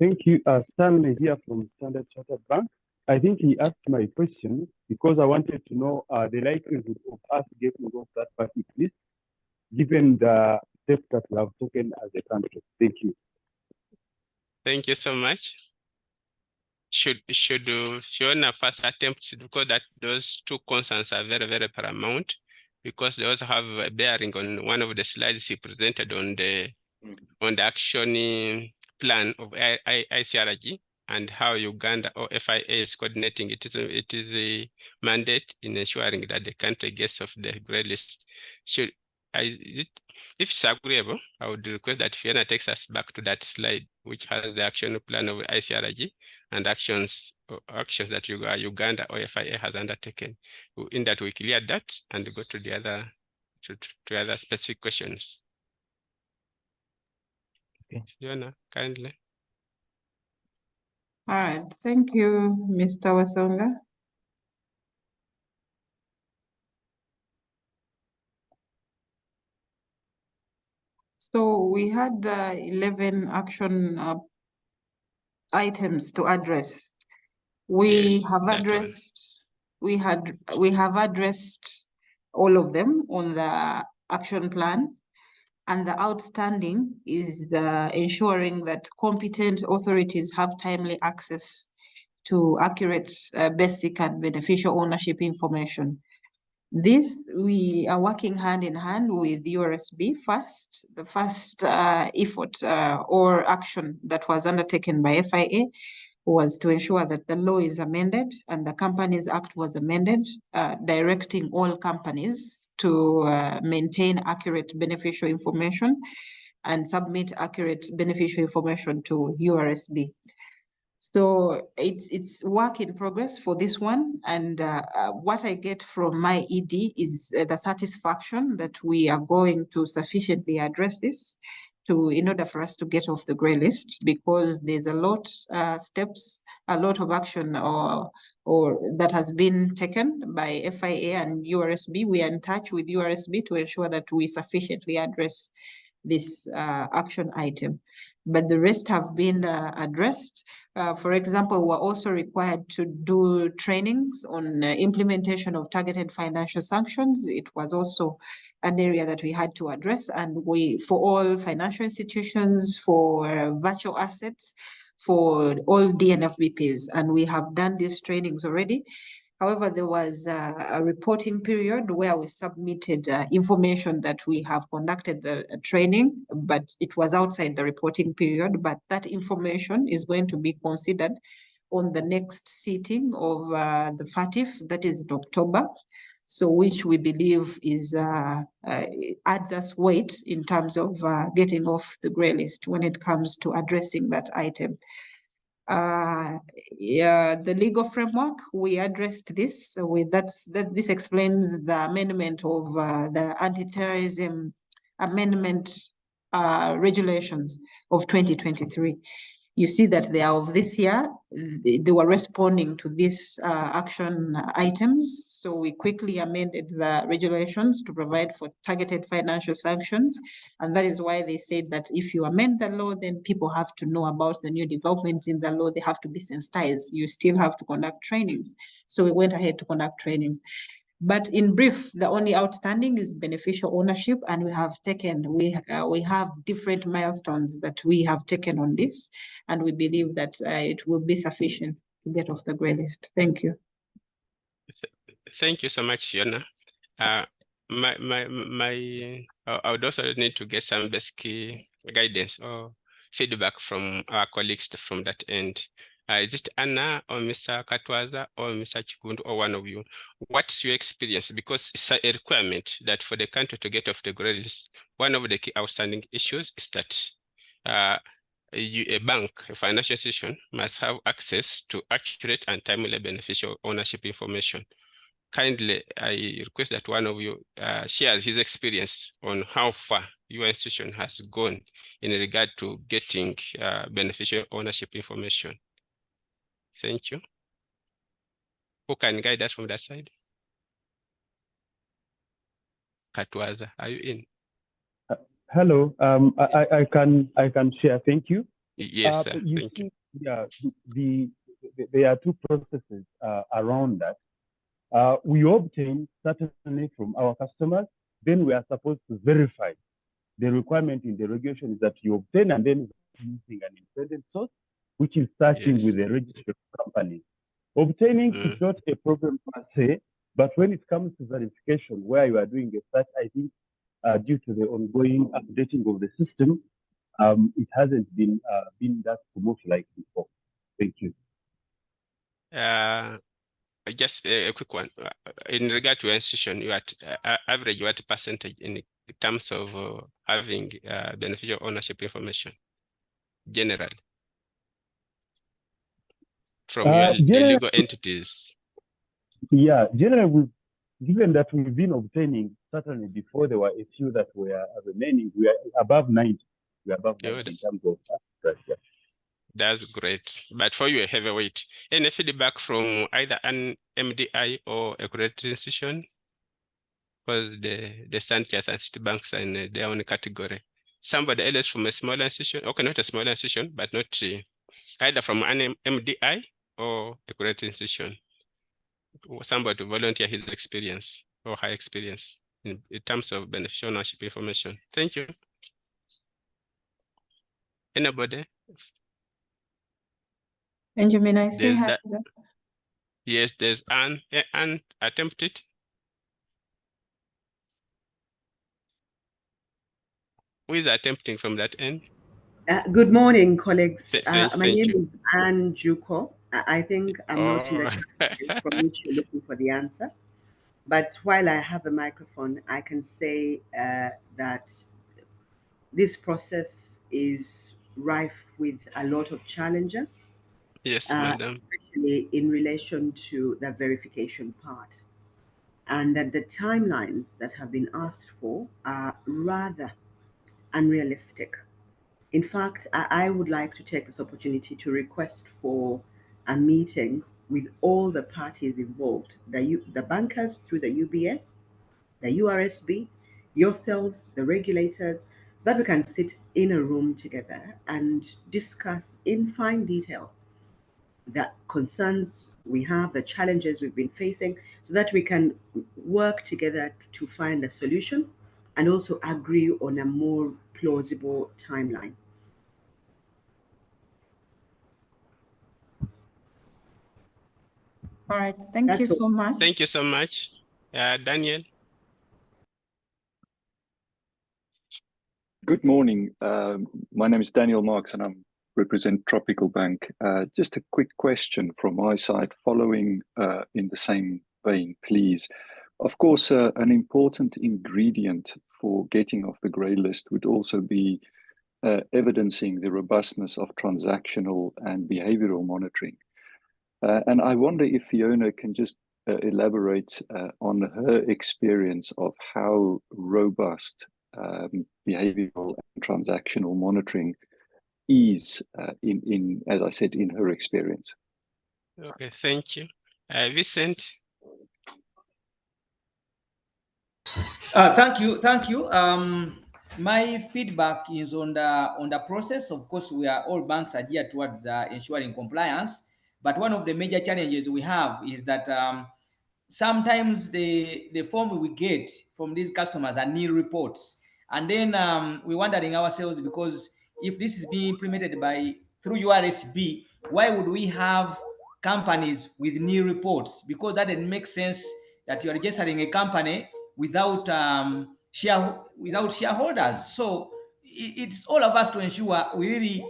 Speaker 10: Thank you. Stanley here from Standard Chartered Bank. I think he asked my question because I wanted to know the likelihood of us getting off that party list, given the steps that we have taken as a country. Thank you.
Speaker 1: Thank you so much. Should Fiona first attempt, because that those 2 concerns are very, very paramount, because they also have a bearing on one of the slides he presented on the action plan of ICRG and how Uganda or FIA is coordinating. It is a mandate in ensuring that the country gets off the gray list. If it's agreeable, I would request that Fiona takes us back to that slide, which has the action plan of ICRG and actions that Uganda or FIA has undertaken. In that, we clear that and go to the other to other specific questions.
Speaker 9: Okay.
Speaker 1: Fiona, kindly.
Speaker 2: All right, thank you, Mr. Wasonga. So we had 11 action items to address. We
Speaker 1: Yes,
Speaker 2: have
Speaker 1: that
Speaker 2: addressed, we have addressed all of them on the action plan. And the outstanding is the ensuring that competent authorities have timely access to accurate, basic and beneficial ownership information. This, we are working hand in hand with URSB first. The first effort or action that was undertaken by FIA was to ensure that the law is amended and the Companies Act was amended, directing all companies to maintain accurate beneficial information and submit accurate beneficial information to URSB. So it's work in progress for this one. And what I get from my ED is the satisfaction that we are going to sufficiently address this in order for us to get off the gray list, because there's a lot steps, a lot of action or that has been taken by FIA and URSB. We are in touch with URSB to ensure that we sufficiently address this action item, but the rest have been addressed. For example, we're also required to do trainings on implementation of targeted financial sanctions. It was also an area that we had to address, and for all financial institutions, for virtual assets, for all DNFBPs, and we have done these trainings already. However, there was a reporting period where we submitted information that we have conducted the training, but it was outside the reporting period. But that information is going to be considered on the next sitting of the FATF, that is in October. So which we believe is adds us weight in terms of getting off the grey list when it comes to addressing that item. The legal framework, we addressed this. This explains the amendment of the anti-terrorism amendment regulations of 2023. You see that they are of this year. They were responding to these action items. So we quickly amended the regulations to provide for targeted financial sanctions. And that is why they said that if you amend the law, then people have to know about the new developments in the law. They have to be sensitized. You still have to conduct trainings. So we went ahead to conduct trainings. But in brief, the only outstanding is beneficial ownership, and we have different milestones that we have taken on this, and we believe that it will be sufficient to get off the grey list. Thank you.
Speaker 1: Thank you so much, Fiona. I would also need to get some basic guidance or feedback from our colleagues from that end. Is it Anna or Mr. Katwaza or Mr. Chikundu or one of you? What's your experience? Because it's a requirement that for the country to get off the grey list, one of the key outstanding issues is that a bank, a financial institution, must have access to accurate and timely beneficial ownership information. Kindly, I request that one of you shares his experience on how far your institution has gone in regard to getting beneficial ownership information. Thank you. Who can guide us from that side? Katwaza, are you in?
Speaker 10: Hello. I can share. Thank you.
Speaker 1: Yes, sir. Thank you.
Speaker 10: Yeah, there are two processes around that. We obtain certainly from our customers, then we are supposed to verify. The requirement in the regulation is that you obtain and then using an independent source, which is starting with the registered company. Obtaining is not a problem per se, but when it comes to verification, where you are doing a search, I think due to the ongoing updating of the system, it hasn't been that smooth like before. Thank you.
Speaker 1: Just a quick one. In regard to institution, you at average what percentage in terms of having beneficial ownership information generally from your legal entities?
Speaker 10: Yeah, generally, given that we've been obtaining, certainly before there were a few that were remaining, we are above 90.
Speaker 11: we are above
Speaker 1: Good.
Speaker 11: in terms of structure.
Speaker 1: That's great. But for you, a heavyweight, any feedback from either an MDI or a credit institution? Because the stand chairs and city banks are in their own category. Somebody else from a smaller institution, okay, not a smaller institution, but not either from an MDI or a credit institution. Somebody to volunteer his experience or her experience in terms of beneficial ownership information. Thank you. Anybody?
Speaker 2: Benjamin, I see
Speaker 1: There's
Speaker 2: her.
Speaker 1: that. Yes, there's an attempted. Who is attempting from that end?
Speaker 12: Good morning, colleagues. My
Speaker 1: Thank
Speaker 12: name
Speaker 1: you.
Speaker 12: is Anne Juko. I think I'm not in the
Speaker 1: Oh.
Speaker 12: category from which you're looking for the answer. But while I have a microphone, I can say that this process is rife with a lot of challenges.
Speaker 1: Yes, madam.
Speaker 12: Especially in relation to the verification part. And that the timelines that have been asked for are rather unrealistic. In fact, I would like to take this opportunity to request for a meeting with all the parties involved, the bankers through the UBA, the URSB, yourselves, the regulators, so that we can sit in a room together and discuss in fine detail the concerns we have, the challenges we've been facing, so that we can work together to find a solution and also agree on a more plausible timeline.
Speaker 2: All right, thank you so much.
Speaker 1: Thank you so much. Daniel.
Speaker 7: Good morning. My name is Daniel Marks and I represent Tropical Bank. Just a quick question from my side, following in the same vein, please. Of course, an important ingredient for getting off the grey list would also be evidencing the robustness of transactional and behavioral monitoring. And I wonder if Fiona can just elaborate on her experience of how robust behavioral and transactional monitoring is in, as I said, in her experience.
Speaker 1: Okay, thank you. Vincent.
Speaker 13: Thank you. My feedback is on the process. Of course, all banks are geared towards ensuring compliance, but one of the major challenges we have is that sometimes the form we get from these customers are nil reports, and then we're wondering ourselves, because if this is being implemented through URSB, why would we have companies with nil reports? Because that doesn't make sense, that you are registering a company without shareholders. So it's all of us to ensure we really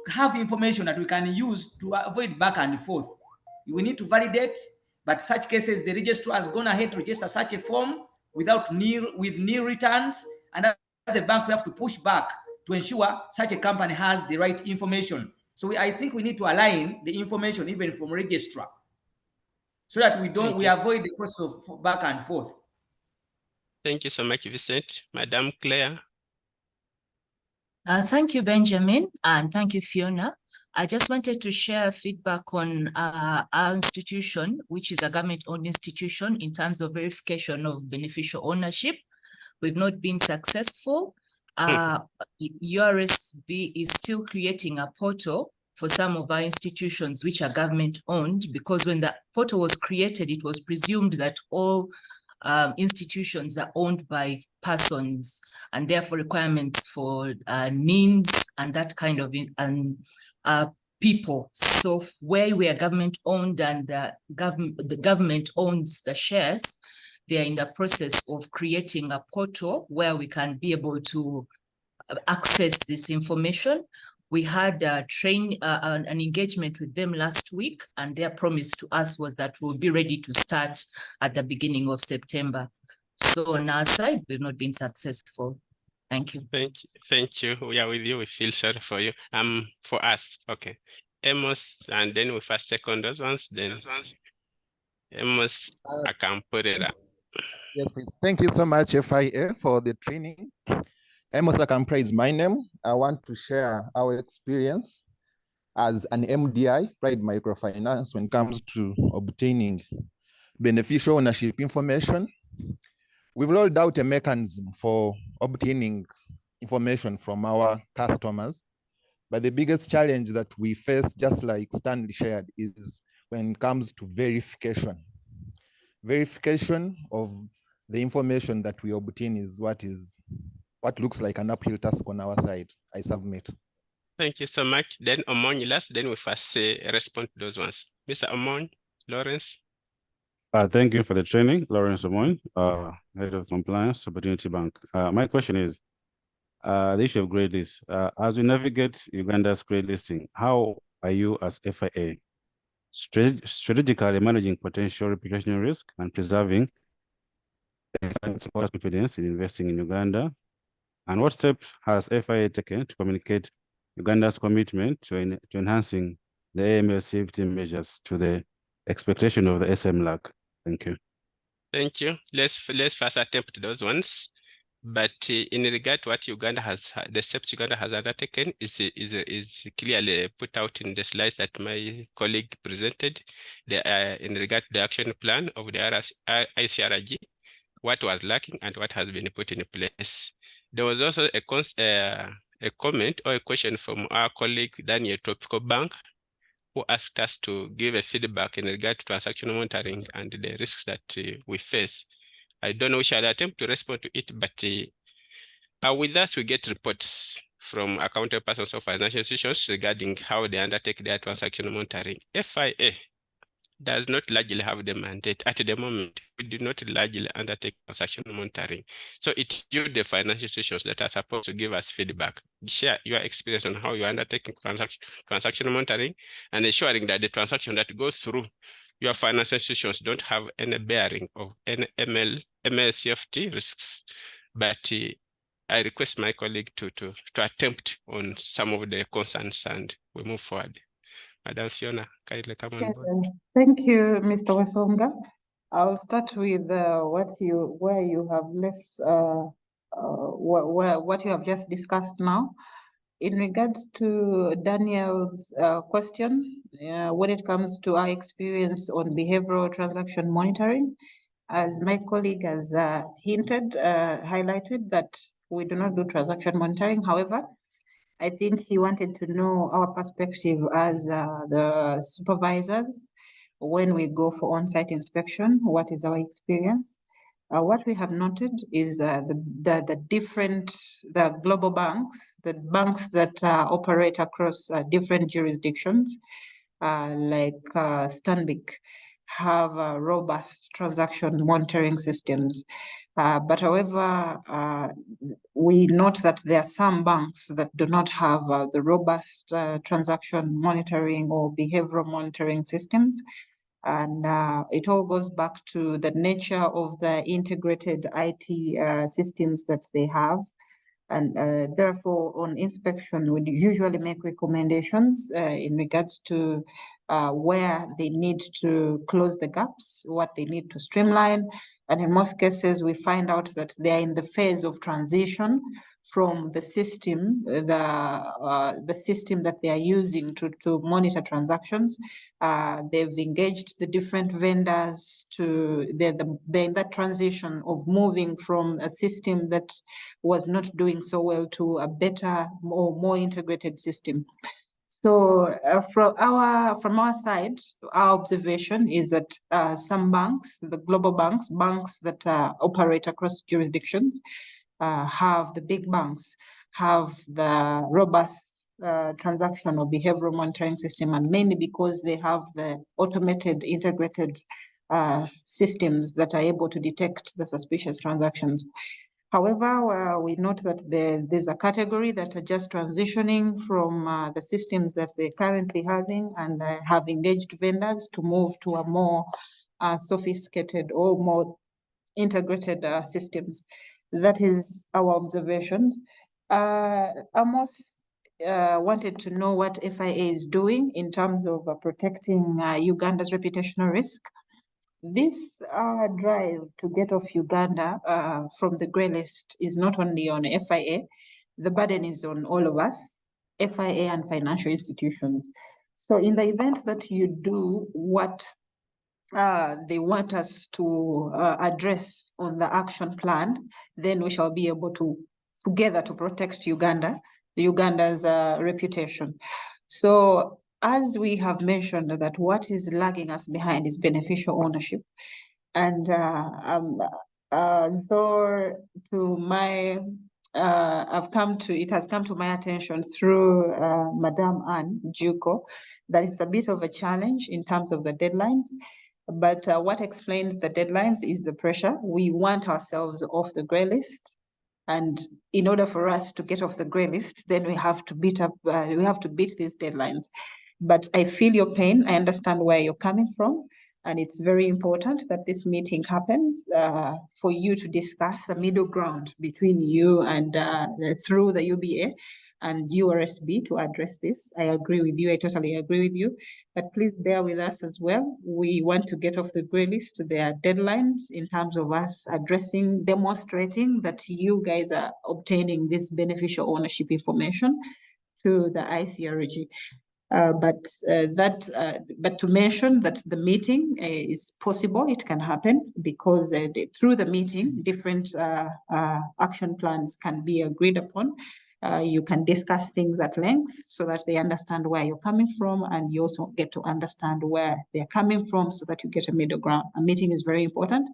Speaker 13: have information that we can use to avoid back and forth. We need to validate, but such cases, the registrar has gone ahead to register such a form with nil returns, and as a bank, we have to push back to ensure such a company has the right information. So I think we need to align the information even from registrar, so that we avoid the process of back and forth.
Speaker 1: Thank you so much, Vincent. Madam Claire.
Speaker 14: Thank you, Benjamin, and thank you, Fiona. I just wanted to share feedback on our institution, which is a government-owned institution in terms of verification of beneficial ownership. We've not been successful. URSB is still creating a portal for some of our institutions which are government-owned, because when the portal was created, it was presumed that all institutions are owned by persons, and therefore requirements for NINs and that kind of people. So where we are government owned and the government owns the shares, they are in the process of creating a portal where we can be able to access this information. We had an engagement with them last week, and their promise to us was that we'll be ready to start at the beginning of September. So on our side, we've not been successful. Thank you.
Speaker 1: Thank you. We are with you. We feel sorry for you. For us, okay. Amos, and then we first take on those ones. Then Amos, I can put it up.
Speaker 15: Yes, please. Thank you so much, FIA, for the training.
Speaker 11: Amos Akampra is my name. I want to share our experience as an MDI, Pride Microfinance, when it comes to obtaining beneficial ownership information. We've rolled out a mechanism for obtaining information from our customers. But the biggest challenge that we face, just like Stanley shared, is when it comes to verification. Verification of the information that we obtain is what looks like an uphill task on our side. I submit.
Speaker 1: Thank you so much. Then Omon last, then we first respond to those ones. Mr. Omon, Lawrence.
Speaker 15: Thank you for the training, Lawrence Omoin, Head of Compliance, Opportunity Bank. My question is, the issue of grade list. As we navigate Uganda's grade listing, how are you as FIA strategically managing potential reputational risk and preserving confidence in investing in Uganda? And what steps has FIA taken to communicate Uganda's commitment to enhancing the AML CFT measures to the expectation of the SMLAC? Thank you.
Speaker 1: Thank you. Let's first attempt those ones. But in regard to what Uganda has, the steps Uganda has undertaken is clearly put out in the slides that my colleague presented. In regard to the action plan of the ICRG, what was lacking and what has been put in place. There was also a comment or a question from our colleague Daniel Tropical Bank, who asked us to give a feedback in regard to transaction monitoring and the risks that we face. I don't know which I'll attempt to respond to it, but with us, we get reports from accountable persons of financial institutions regarding how they undertake their transaction monitoring. FIA does not largely have the mandate. At the moment, we do not largely undertake transaction monitoring. So it's you, the financial institutions, that are supposed to give us feedback. Share your experience on how you're undertaking transaction monitoring and ensuring that the transactions that go through your financial institutions don't have any bearing of any AML CFT risks. But I request my colleague to attempt on some of the concerns and we move forward. Madam Fiona, kindly come on board.
Speaker 2: Thank you, Mr. Wasonga. I'll start with where you have left, what you have just discussed now. In regards to Daniel's question, when it comes to our experience on behavioral transaction monitoring, as my colleague has highlighted that we do not do transaction monitoring. However, I think he wanted to know our perspective as the supervisors when we go for on-site inspection. What is our experience? What we have noted is the global banks, the banks that operate across different jurisdictions, like Stanbic, have robust transaction monitoring systems. But however, we note that there are some banks that do not have the robust transaction monitoring or behavioral monitoring systems. And it all goes back to the nature of the integrated IT systems that they have. And therefore, on inspection, we usually make recommendations in regards to where they need to close the gaps, what they need to streamline. And in most cases, we find out that they are in the phase of transition from the system, the system that they are using to monitor transactions. They've engaged the different vendors they're in that transition of moving from a system that was not doing so well to a better, more integrated system. So from our side, our observation is that some banks, the global banks that operate across jurisdictions, the big banks have the robust transaction or behavioral monitoring system, and mainly because they have the automated integrated systems that are able to detect the suspicious transactions. However, we note that there's a category that are just transitioning from the systems that they're currently having and have engaged vendors to move to a more sophisticated or more integrated systems. That is our observations. Amos wanted to know what FIA is doing in terms of protecting Uganda's reputational risk. This drive to get off Uganda from the grey list is not only on FIA, the burden is on all of us, FIA and financial institutions. So in the event that you do what they want us to address on the action plan, then we shall be able to together to protect Uganda's reputation. So as we have mentioned that what is lagging us behind is beneficial ownership. And though to my, it has come to my attention through Madame Anne Juko that it's a bit of a challenge in terms of the deadlines. But what explains the deadlines is the pressure. We want ourselves off the grey list. And in order for us to get off the grey list, then we have to beat these deadlines. But I feel your pain. I understand where you're coming from. And it's very important that this meeting happens for you to discuss the middle ground between you and through the UBA and URSB to address this. I agree with you. I totally agree with you. But please bear with us as well. We want to get off the grey list. There are deadlines in terms of us demonstrating that you guys are obtaining this beneficial ownership information to the ICRG. But to mention that the meeting is possible, it can happen because through the meeting, different action plans can be agreed upon. You can discuss things at length so that they understand where you're coming from, and you also get to understand where they're coming from so that you get a middle ground. A meeting is very important.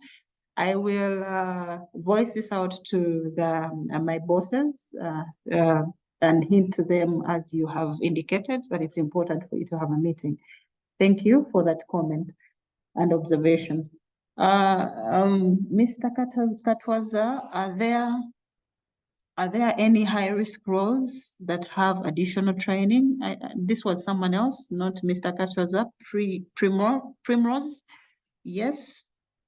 Speaker 2: I will voice this out to my bosses and hint to them, as you have indicated, that it's important for you to have a meeting. Thank you for that comment and observation. Mr. Katwaza, are there any high-risk roles that have additional training? This was someone else, not Mr. Katwaza, Primrose. Yes.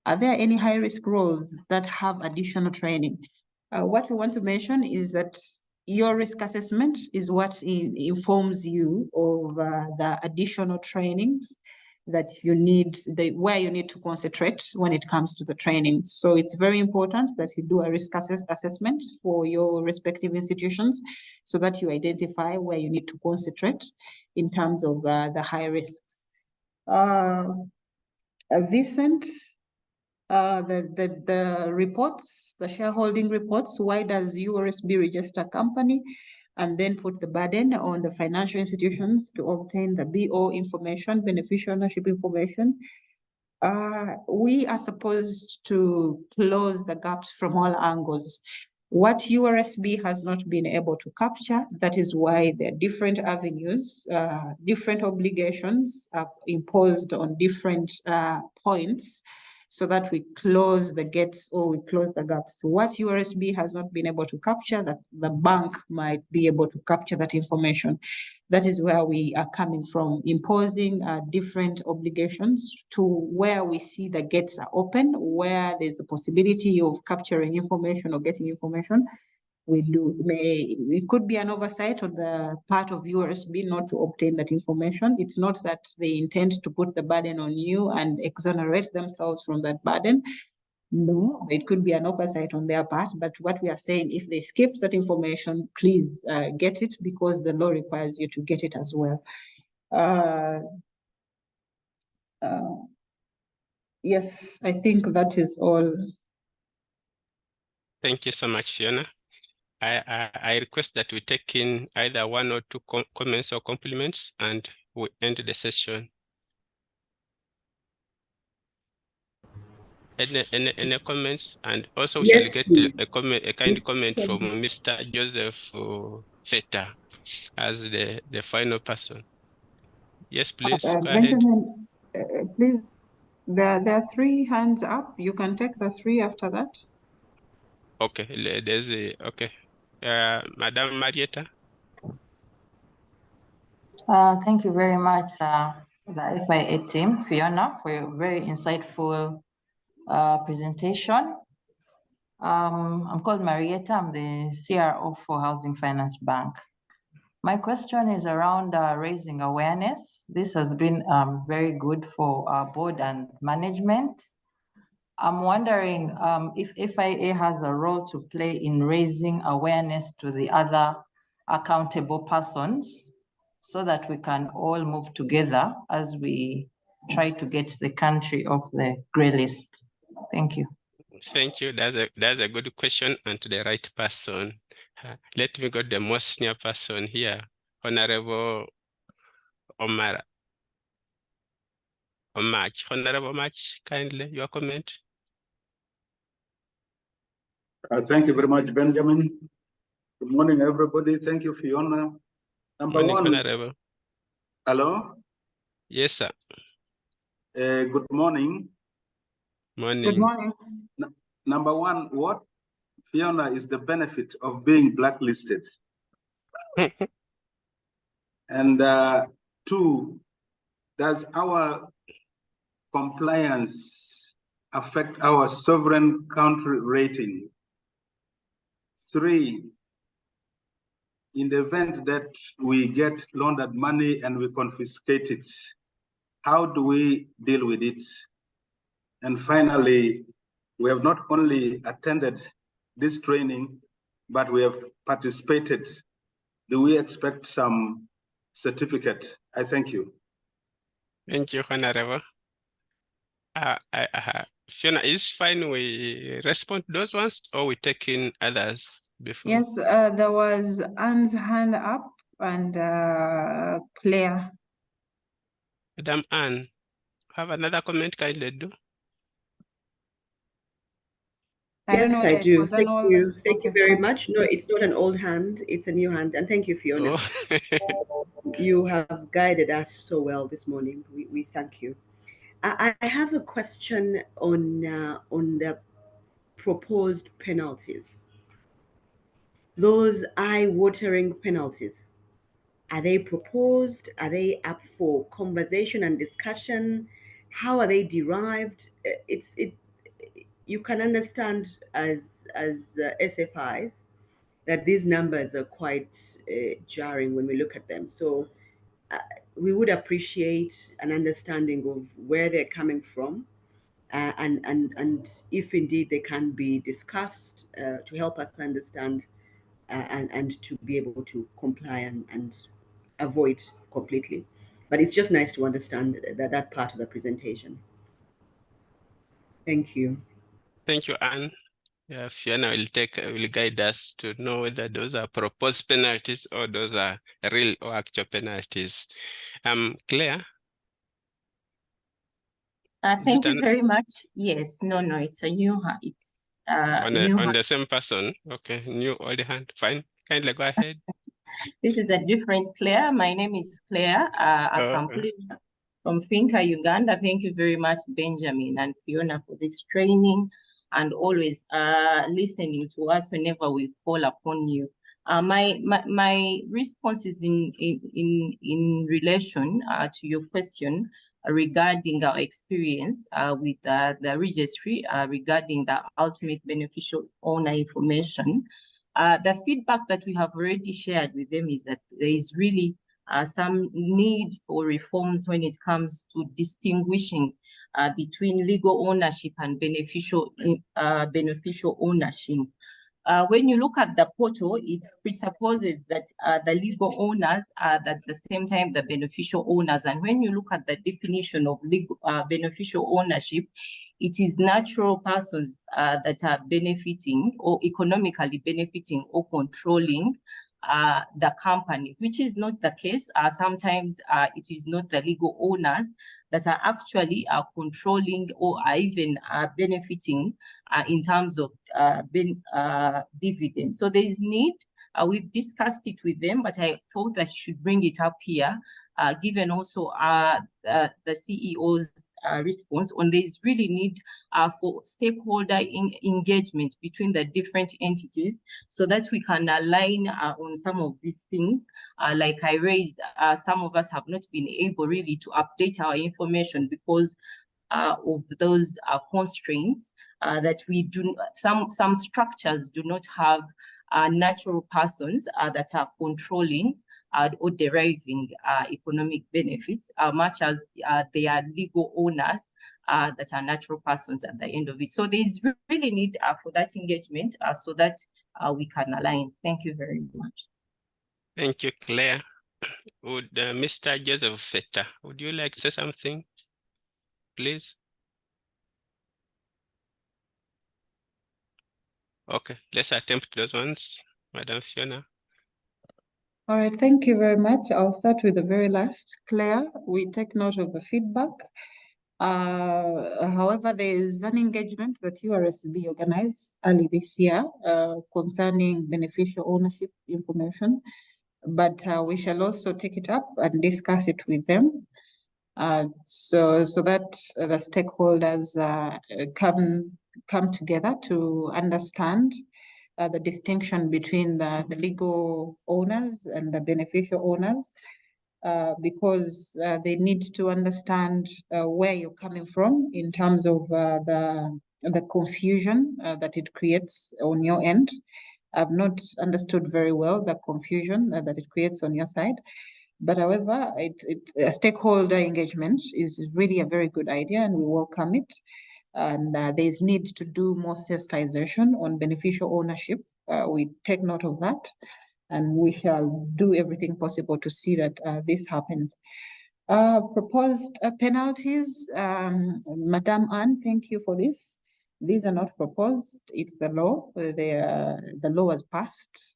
Speaker 2: Are there any high-risk roles that have additional training? What we want to mention is that your risk assessment is what informs you of the additional trainings that you need, where you need to concentrate when it comes to the training. So it's very important that you do a risk assessment for your respective institutions so that you identify where you need to concentrate in terms of the high risks. Vincent, the reports, the shareholding reports, why does URSB register a company and then put the burden on the financial institutions to obtain the BO information, beneficial ownership information? We are supposed to close the gaps from all angles. What URSB has not been able to capture, that is why there are different avenues, different obligations are imposed on different points, so that we close the gates or we close the gaps. So what URSB has not been able to capture, that the bank might be able to capture that information. That is where we are coming from, imposing different obligations to where we see the gates are open, where there's a possibility of capturing information or getting information. It could be an oversight on the part of URSB not to obtain that information. It's not that they intend to put the burden on you and exonerate themselves from that burden. No, it could be an oversight on their part, but what we are saying, if they skip that information, please get it, because the law requires you to get it as well. Yes, I think that is all.
Speaker 1: Thank you so much, Fiona. I request that we take in either one or two comments or compliments, and we end the session. Any comments? And also we shall get a kind comment from Mr. Joseph Feta as the final person. Yes, please, go ahead.
Speaker 2: Benjamin, please, there are 3 hands up. You can take the 3 after that.
Speaker 1: Okay, there's a, okay. Madam Marietta.
Speaker 16: Thank you very much, the FIA team, Fiona, for your very insightful presentation. I'm called Marietta. I'm the CRO for Housing Finance Bank. My question is around raising awareness. This has been very good for our board and management. I'm wondering if FIA has a role to play in raising awareness to the other accountable persons so that we can all move together as we try to get the country off the grey list. Thank you.
Speaker 1: Thank you. That's a good question and to the right person. Let me go to the most senior person here, Honorable Omar. Honorable March, kindly, your comment.
Speaker 17: Thank you very much, Benjamin. Good morning, everybody. Thank you, Fiona. Number
Speaker 1: Morning,
Speaker 17: one.
Speaker 1: Honorable.
Speaker 17: Hello?
Speaker 1: Yes, sir.
Speaker 17: Good morning.
Speaker 1: Morning.
Speaker 2: Good morning.
Speaker 17: Number one, what, Fiona, is the benefit of being blacklisted? And two, does our compliance affect our sovereign country rating? Three, in the event that we get laundered money and we confiscate it, how do we deal with it? And finally, we have not only attended this training, but we have participated. Do we expect some certificate? I thank you.
Speaker 1: Thank you, Honorable. Fiona, is fine we respond to those ones or we take in others before?
Speaker 2: Yes, there was Anne's hand up and Claire.
Speaker 1: Madam Anne, have another comment kindly do?
Speaker 2: I don't
Speaker 12: Yes,
Speaker 2: know
Speaker 12: I
Speaker 2: whether it
Speaker 12: do.
Speaker 2: was an
Speaker 12: Thank
Speaker 2: old.
Speaker 12: you. Thank
Speaker 2: Okay.
Speaker 12: you very much. No, it's not an old hand. It's a new hand. And thank you, Fiona.
Speaker 1: Oh.
Speaker 12: You have guided us so well this morning. We thank you. I have a question on the proposed penalties. Those eye-watering penalties. Are they proposed? Are they up for conversation and discussion? How are they derived? You can understand as SFIs that these numbers are quite jarring when we look at them. So we would appreciate an understanding of where they're coming from, and if indeed they can be discussed to help us understand and to be able to comply and avoid completely. But it's just nice to understand that part of the presentation. Thank you.
Speaker 1: Thank you, Anne. Fiona will guide us to know whether those are proposed penalties or those are real or actual penalties. Claire?
Speaker 14: Thank you very much. Yes, no, it's a new, it's new.
Speaker 1: On the same person. Okay, new old hand. Fine. Kindly go ahead.
Speaker 14: This is a different Claire. My name is Claire. I'm from Finca, Uganda. Thank you very much, Benjamin and Fiona, for this training and always listening to us whenever we call upon you. My response is in relation to your question regarding our experience with the registry regarding the ultimate beneficial owner information. The feedback that we have already shared with them is that there is really some need for reforms when it comes to distinguishing between legal ownership and beneficial ownership. When you look at the portal, it presupposes that the legal owners are at the same time the beneficial owners. And when you look at the definition of legal beneficial ownership, it is natural persons that are benefiting or economically benefiting or controlling the company, which is not the case. Sometimes it is not the legal owners that are actually controlling or are even benefiting in terms of dividends. So there is need. We've discussed it with them, but I thought that I should bring it up here, given also the CEO's response on there is really need for stakeholder engagement between the different entities so that we can align on some of these things. Like I raised, some of us have not been able really to update our information because of those constraints that we do. Some structures do not have natural persons that are controlling or deriving economic benefits, much as they are legal owners that are natural persons at the end of it. So there is really need for that engagement so that we can align. Thank you very much.
Speaker 1: Thank you, Claire. Would Mr. Joseph Feta, would you like to say something, please? Okay, let's attempt those ones, Madam Fiona.
Speaker 2: All right, thank you very much. I'll start with the very last. Claire, we take note of the feedback. However, there is an engagement that URSB organized early this year concerning beneficial ownership information, but we shall also take it up and discuss it with them. So that the stakeholders come together to understand the distinction between the legal owners and the beneficial owners, because they need to understand where you're coming from in terms of the confusion that it creates on your end. I've not understood very well the confusion that it creates on your side. But however, a stakeholder engagement is really a very good idea and we welcome it. And there's need to do more sensitization on beneficial ownership. We take note of that and we shall do everything possible to see that this happens. Proposed penalties, Madam Anne, thank you for this. These are not proposed, it's the law. The law was passed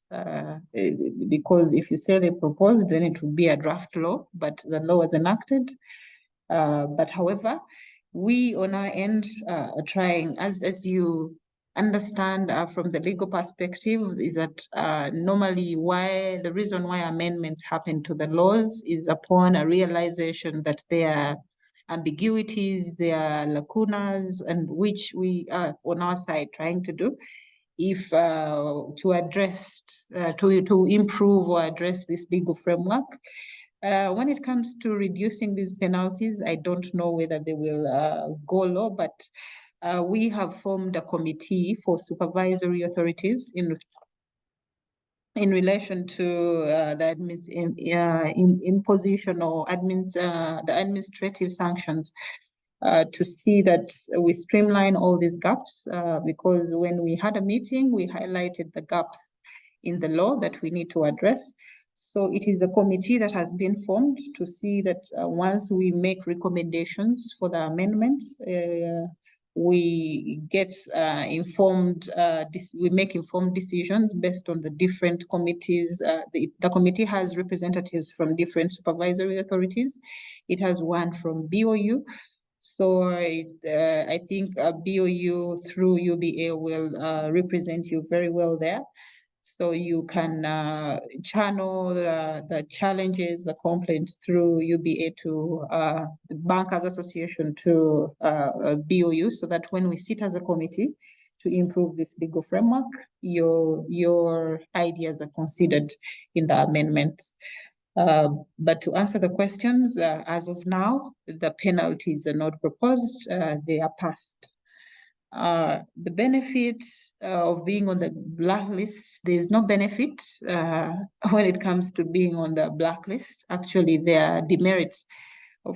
Speaker 2: because if you say they proposed, then it would be a draft law, but the law was enacted. But however, we on our end are trying, as you understand from the legal perspective, is that normally the reason why amendments happen to the laws is upon a realization that there are ambiguities, there are lacunas, and which we are on our side trying to do if to address, to improve or address this legal framework. When it comes to reducing these penalties, I don't know whether they will go low, but we have formed a committee for supervisory authorities in relation to the imposition or the administrative sanctions to see that we streamline all these gaps, because when we had a meeting, we highlighted the gaps in the law that we need to address. So it is a committee that has been formed to see that once we make recommendations for the amendment, we get we make informed decisions based on the different committees. The committee has representatives from different supervisory authorities. It has one from BOU. So I think BOU through UBA will represent you very well there. So you can channel the challenges, the complaints through UBA to the Bankers Association to BOU, so that when we sit as a committee to improve this legal framework, your ideas are considered in the amendments. But to answer the questions, as of now, the penalties are not proposed, they are passed. The benefit of being on the blacklist, there's no benefit when it comes to being on the blacklist. Actually, there are demerits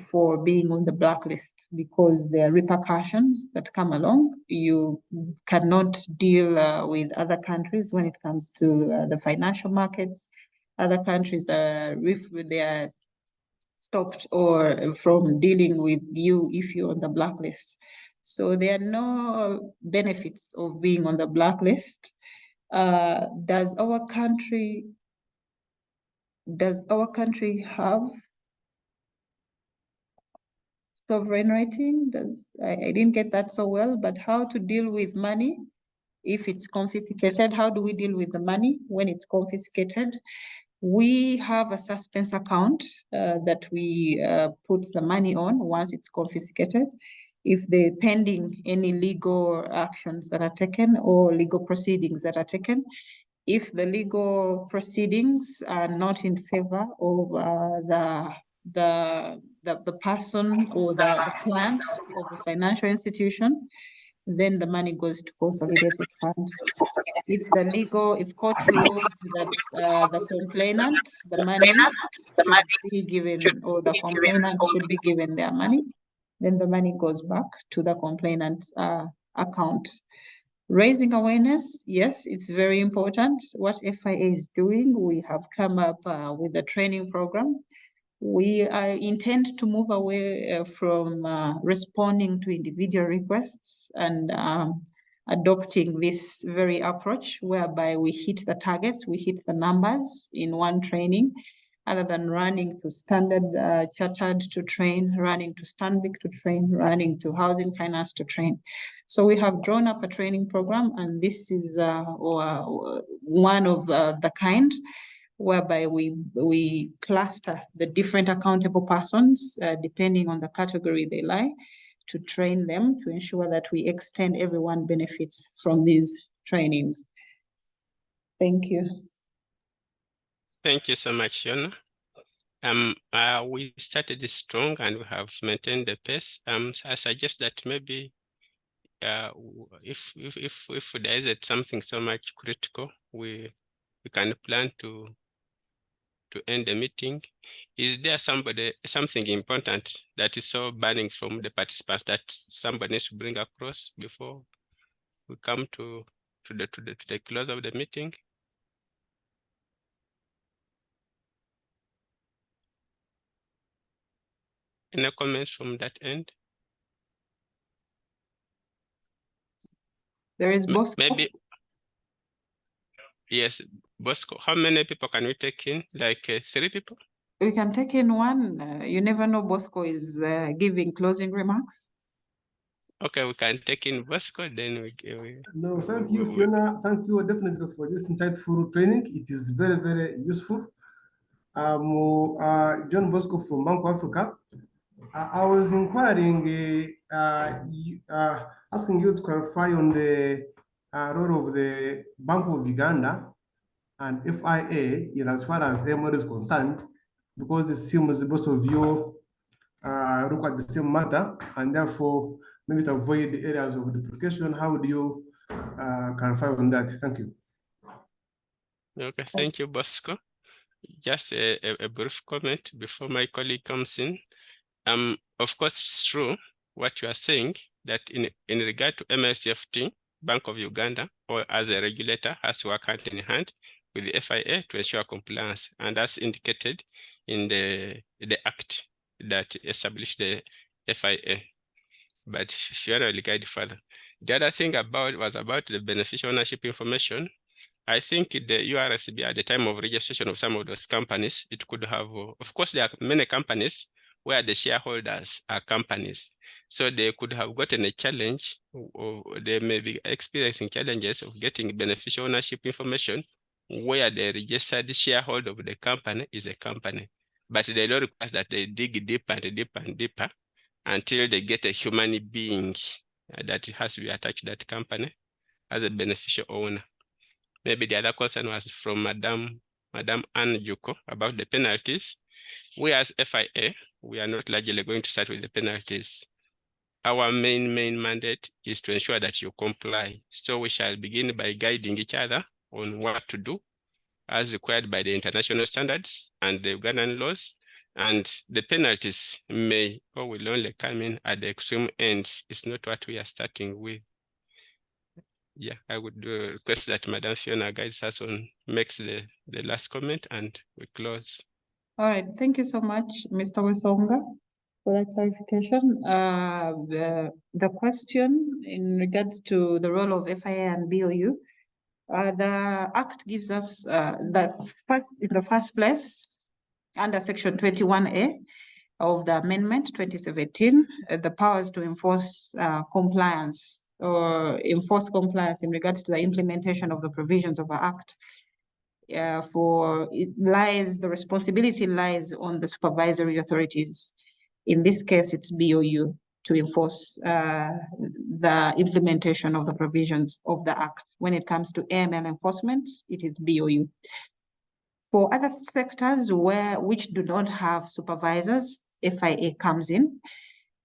Speaker 2: for being on the blacklist because there are repercussions that come along. You cannot deal with other countries when it comes to the financial markets. Other countries are stopped or from dealing with you if you're on the blacklist. So there are no benefits of being on the blacklist. Does our country have sovereign rating? I didn't get that so well, but how to deal with money if it's confiscated? How do we deal with the money when it's confiscated? We have a suspense account that we put the money on once it's confiscated. If they're pending any legal actions that are taken or legal proceedings that are taken, if the legal proceedings are not in favor of the person or the client of the financial institution, then the money goes to consolidated fund. If court rules that the complainant, the money should be given, or the complainant should be given their money, then the money goes back to the complainant's account. Raising awareness, yes, it's very important. What FIA is doing, we have come up with a training program. We intend to move away from responding to individual requests and adopting this very approach whereby we hit the targets, we hit the numbers in one training, other than running to Standard Chartered to train, running to Stanbic to train, running to Housing Finance to train. So we have drawn up a training program, and this is one of the kind whereby we cluster the different accountable persons depending on the category they lie, to train them to ensure that we extend everyone benefits from these trainings. Thank you.
Speaker 1: Thank you so much, Fiona. We started strong and we have maintained the pace. I suggest that maybe if there is something so much critical, we can plan to end the meeting. Is there something important that is so burning from the participants that somebody needs to bring across before we come to the close of the meeting? Any comments from that end?
Speaker 2: There is Bosco.
Speaker 1: Maybe. Yes, Bosco. How many people can we take in? Like 3 people?
Speaker 2: We can take in one. You never know, Bosco is giving closing remarks.
Speaker 1: Okay, we can take in Bosco, then we...
Speaker 18: No, thank you, Fiona. Thank you definitely for this insightful training. It is very, very useful. John Bosco from Bank of Africa. I was inquiring, asking you to clarify on the role of the Bank of Uganda and FIA in as far as AML is concerned, because it seems both of you look at the same matter, and therefore maybe to avoid the areas of duplication. How do you clarify on that? Thank you.
Speaker 1: Okay, thank you, Bosco. Just a brief comment before my colleague comes in. Of course, it's true what you are saying, that in regard to MSFT, Bank of Uganda, or as a regulator, has to work hand in hand with the FIA to ensure compliance, and that's indicated in the act that established the FIA. But Fiona will guide further. The other thing was about the beneficial ownership information. I think the URSB at the time of registration of some of those companies, it could have, of course, there are many companies where the shareholders are companies. So they could have gotten a challenge, or they may be experiencing challenges of getting beneficial ownership information where the registered shareholder of the company is a company. But they don't request that they dig deeper and deeper and deeper until they get a human being that has to be attached to that company as a beneficial owner. Maybe the other question was from Madam Anne Juko about the penalties. We as FIA, we are not largely going to start with the penalties. Our main mandate is to ensure that you comply. So we shall begin by guiding each other on what to do as required by the international standards and the Ugandan laws. And the penalties may or will only come in at the extreme ends. It's not what we are starting with. Yeah, I would request that Madam Fiona guides us on, makes the last comment, and we close.
Speaker 2: All right, thank you so much, Mr. Wesonga, for that clarification. The question in regards to the role of FIA and BOU, the Act gives us in the first place, under Section 21A of the Amendment 2017, the powers to enforce compliance or enforce compliance in regards to the implementation of the provisions of the Act. The responsibility lies on the supervisory authorities. In this case, it's BOU to enforce the implementation of the provisions of the Act. When it comes to AML enforcement, it is BOU. For other sectors which do not have supervisors, FIA comes in.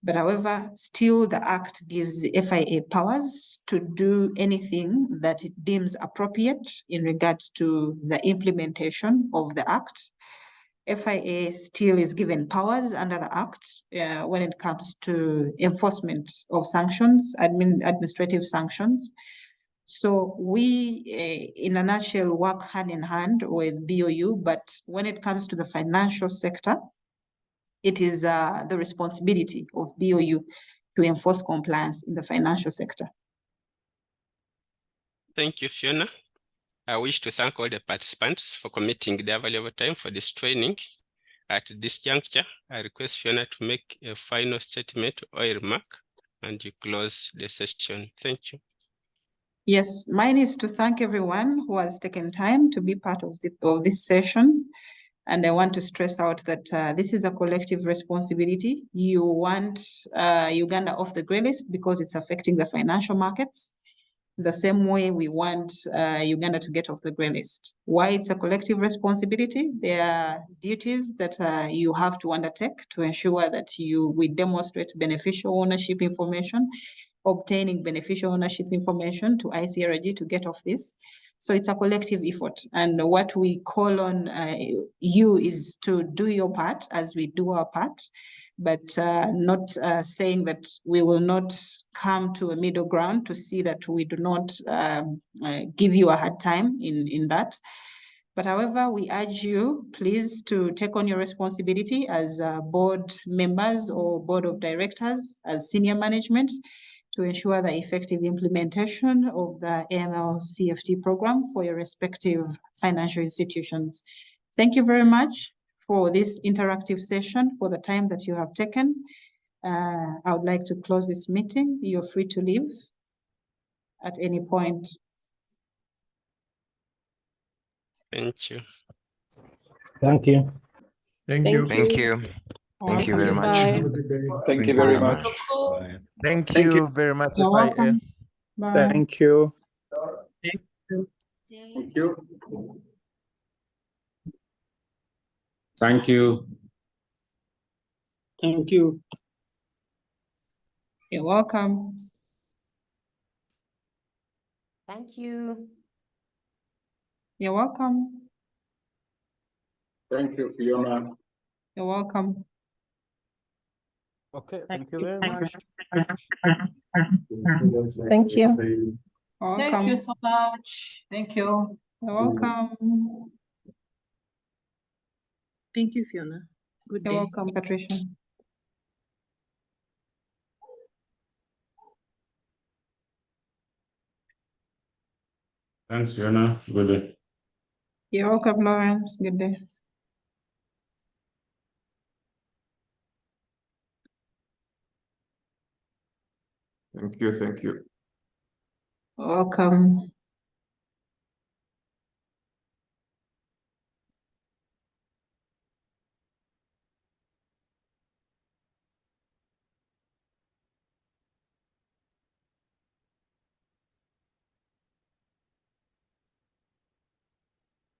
Speaker 2: But however, still the Act gives the FIA powers to do anything that it deems appropriate in regards to the implementation of the Act. FIA still is given powers under the Act when it comes to enforcement of sanctions, administrative sanctions. So we, in a nutshell, work hand in hand with BOU, but when it comes to the financial sector, it is the responsibility of BOU to enforce compliance in the financial sector.
Speaker 1: Thank you, Fiona. I wish to thank all the participants for committing their valuable time for this training. At this juncture, I request Fiona to make a final statement or a remark, and you close the session. Thank you.
Speaker 2: Yes, mine is to thank everyone who has taken time to be part of this session. And I want to stress out that this is a collective responsibility. You want Uganda off the grey list because it's affecting the financial markets. The same way we want Uganda to get off the grey list. Why it's a collective responsibility? There are duties that you have to undertake to ensure that we demonstrate beneficial ownership information, obtaining beneficial ownership information to ICRG to get off this. So it's a collective effort. And what we call on you is to do your part as we do our part, but not saying that we will not come to a middle ground to see that we do not give you a hard time in that. But however, we urge you, please, to take on your responsibility as board members or board of directors, as senior management, to ensure the effective implementation of the AML CFT program for your respective financial institutions. Thank you very much for this interactive session, for the time that you have taken. I would like to close this meeting. You're free to leave at any point.
Speaker 1: Thank you.
Speaker 9: Thank you.
Speaker 19: Thank you.
Speaker 20: Thank you. Thank you very much.
Speaker 2: Bye.
Speaker 7: Thank you very much.
Speaker 20: Bye. Thank you very much.
Speaker 2: You're welcome. Bye.
Speaker 8: Thank you.
Speaker 6: Thank you.
Speaker 3: Thank you.
Speaker 19: Thank you.
Speaker 2: You're welcome.
Speaker 21: Thank you.
Speaker 2: You're welcome.
Speaker 6: Thank you, Fiona.
Speaker 2: You're welcome.
Speaker 9: Okay, thank you very much.
Speaker 2: Thank you.
Speaker 16: Thank
Speaker 2: Welcome.
Speaker 16: you so much. Thank you.
Speaker 2: You're welcome.
Speaker 21: Thank you, Fiona. Good
Speaker 2: You're
Speaker 21: day.
Speaker 2: welcome, Patricia.
Speaker 3: Thanks, Fiona. Good day.
Speaker 2: You're welcome, Lawrence. Good day.
Speaker 8: Thank you. Thank you.
Speaker 2: Welcome.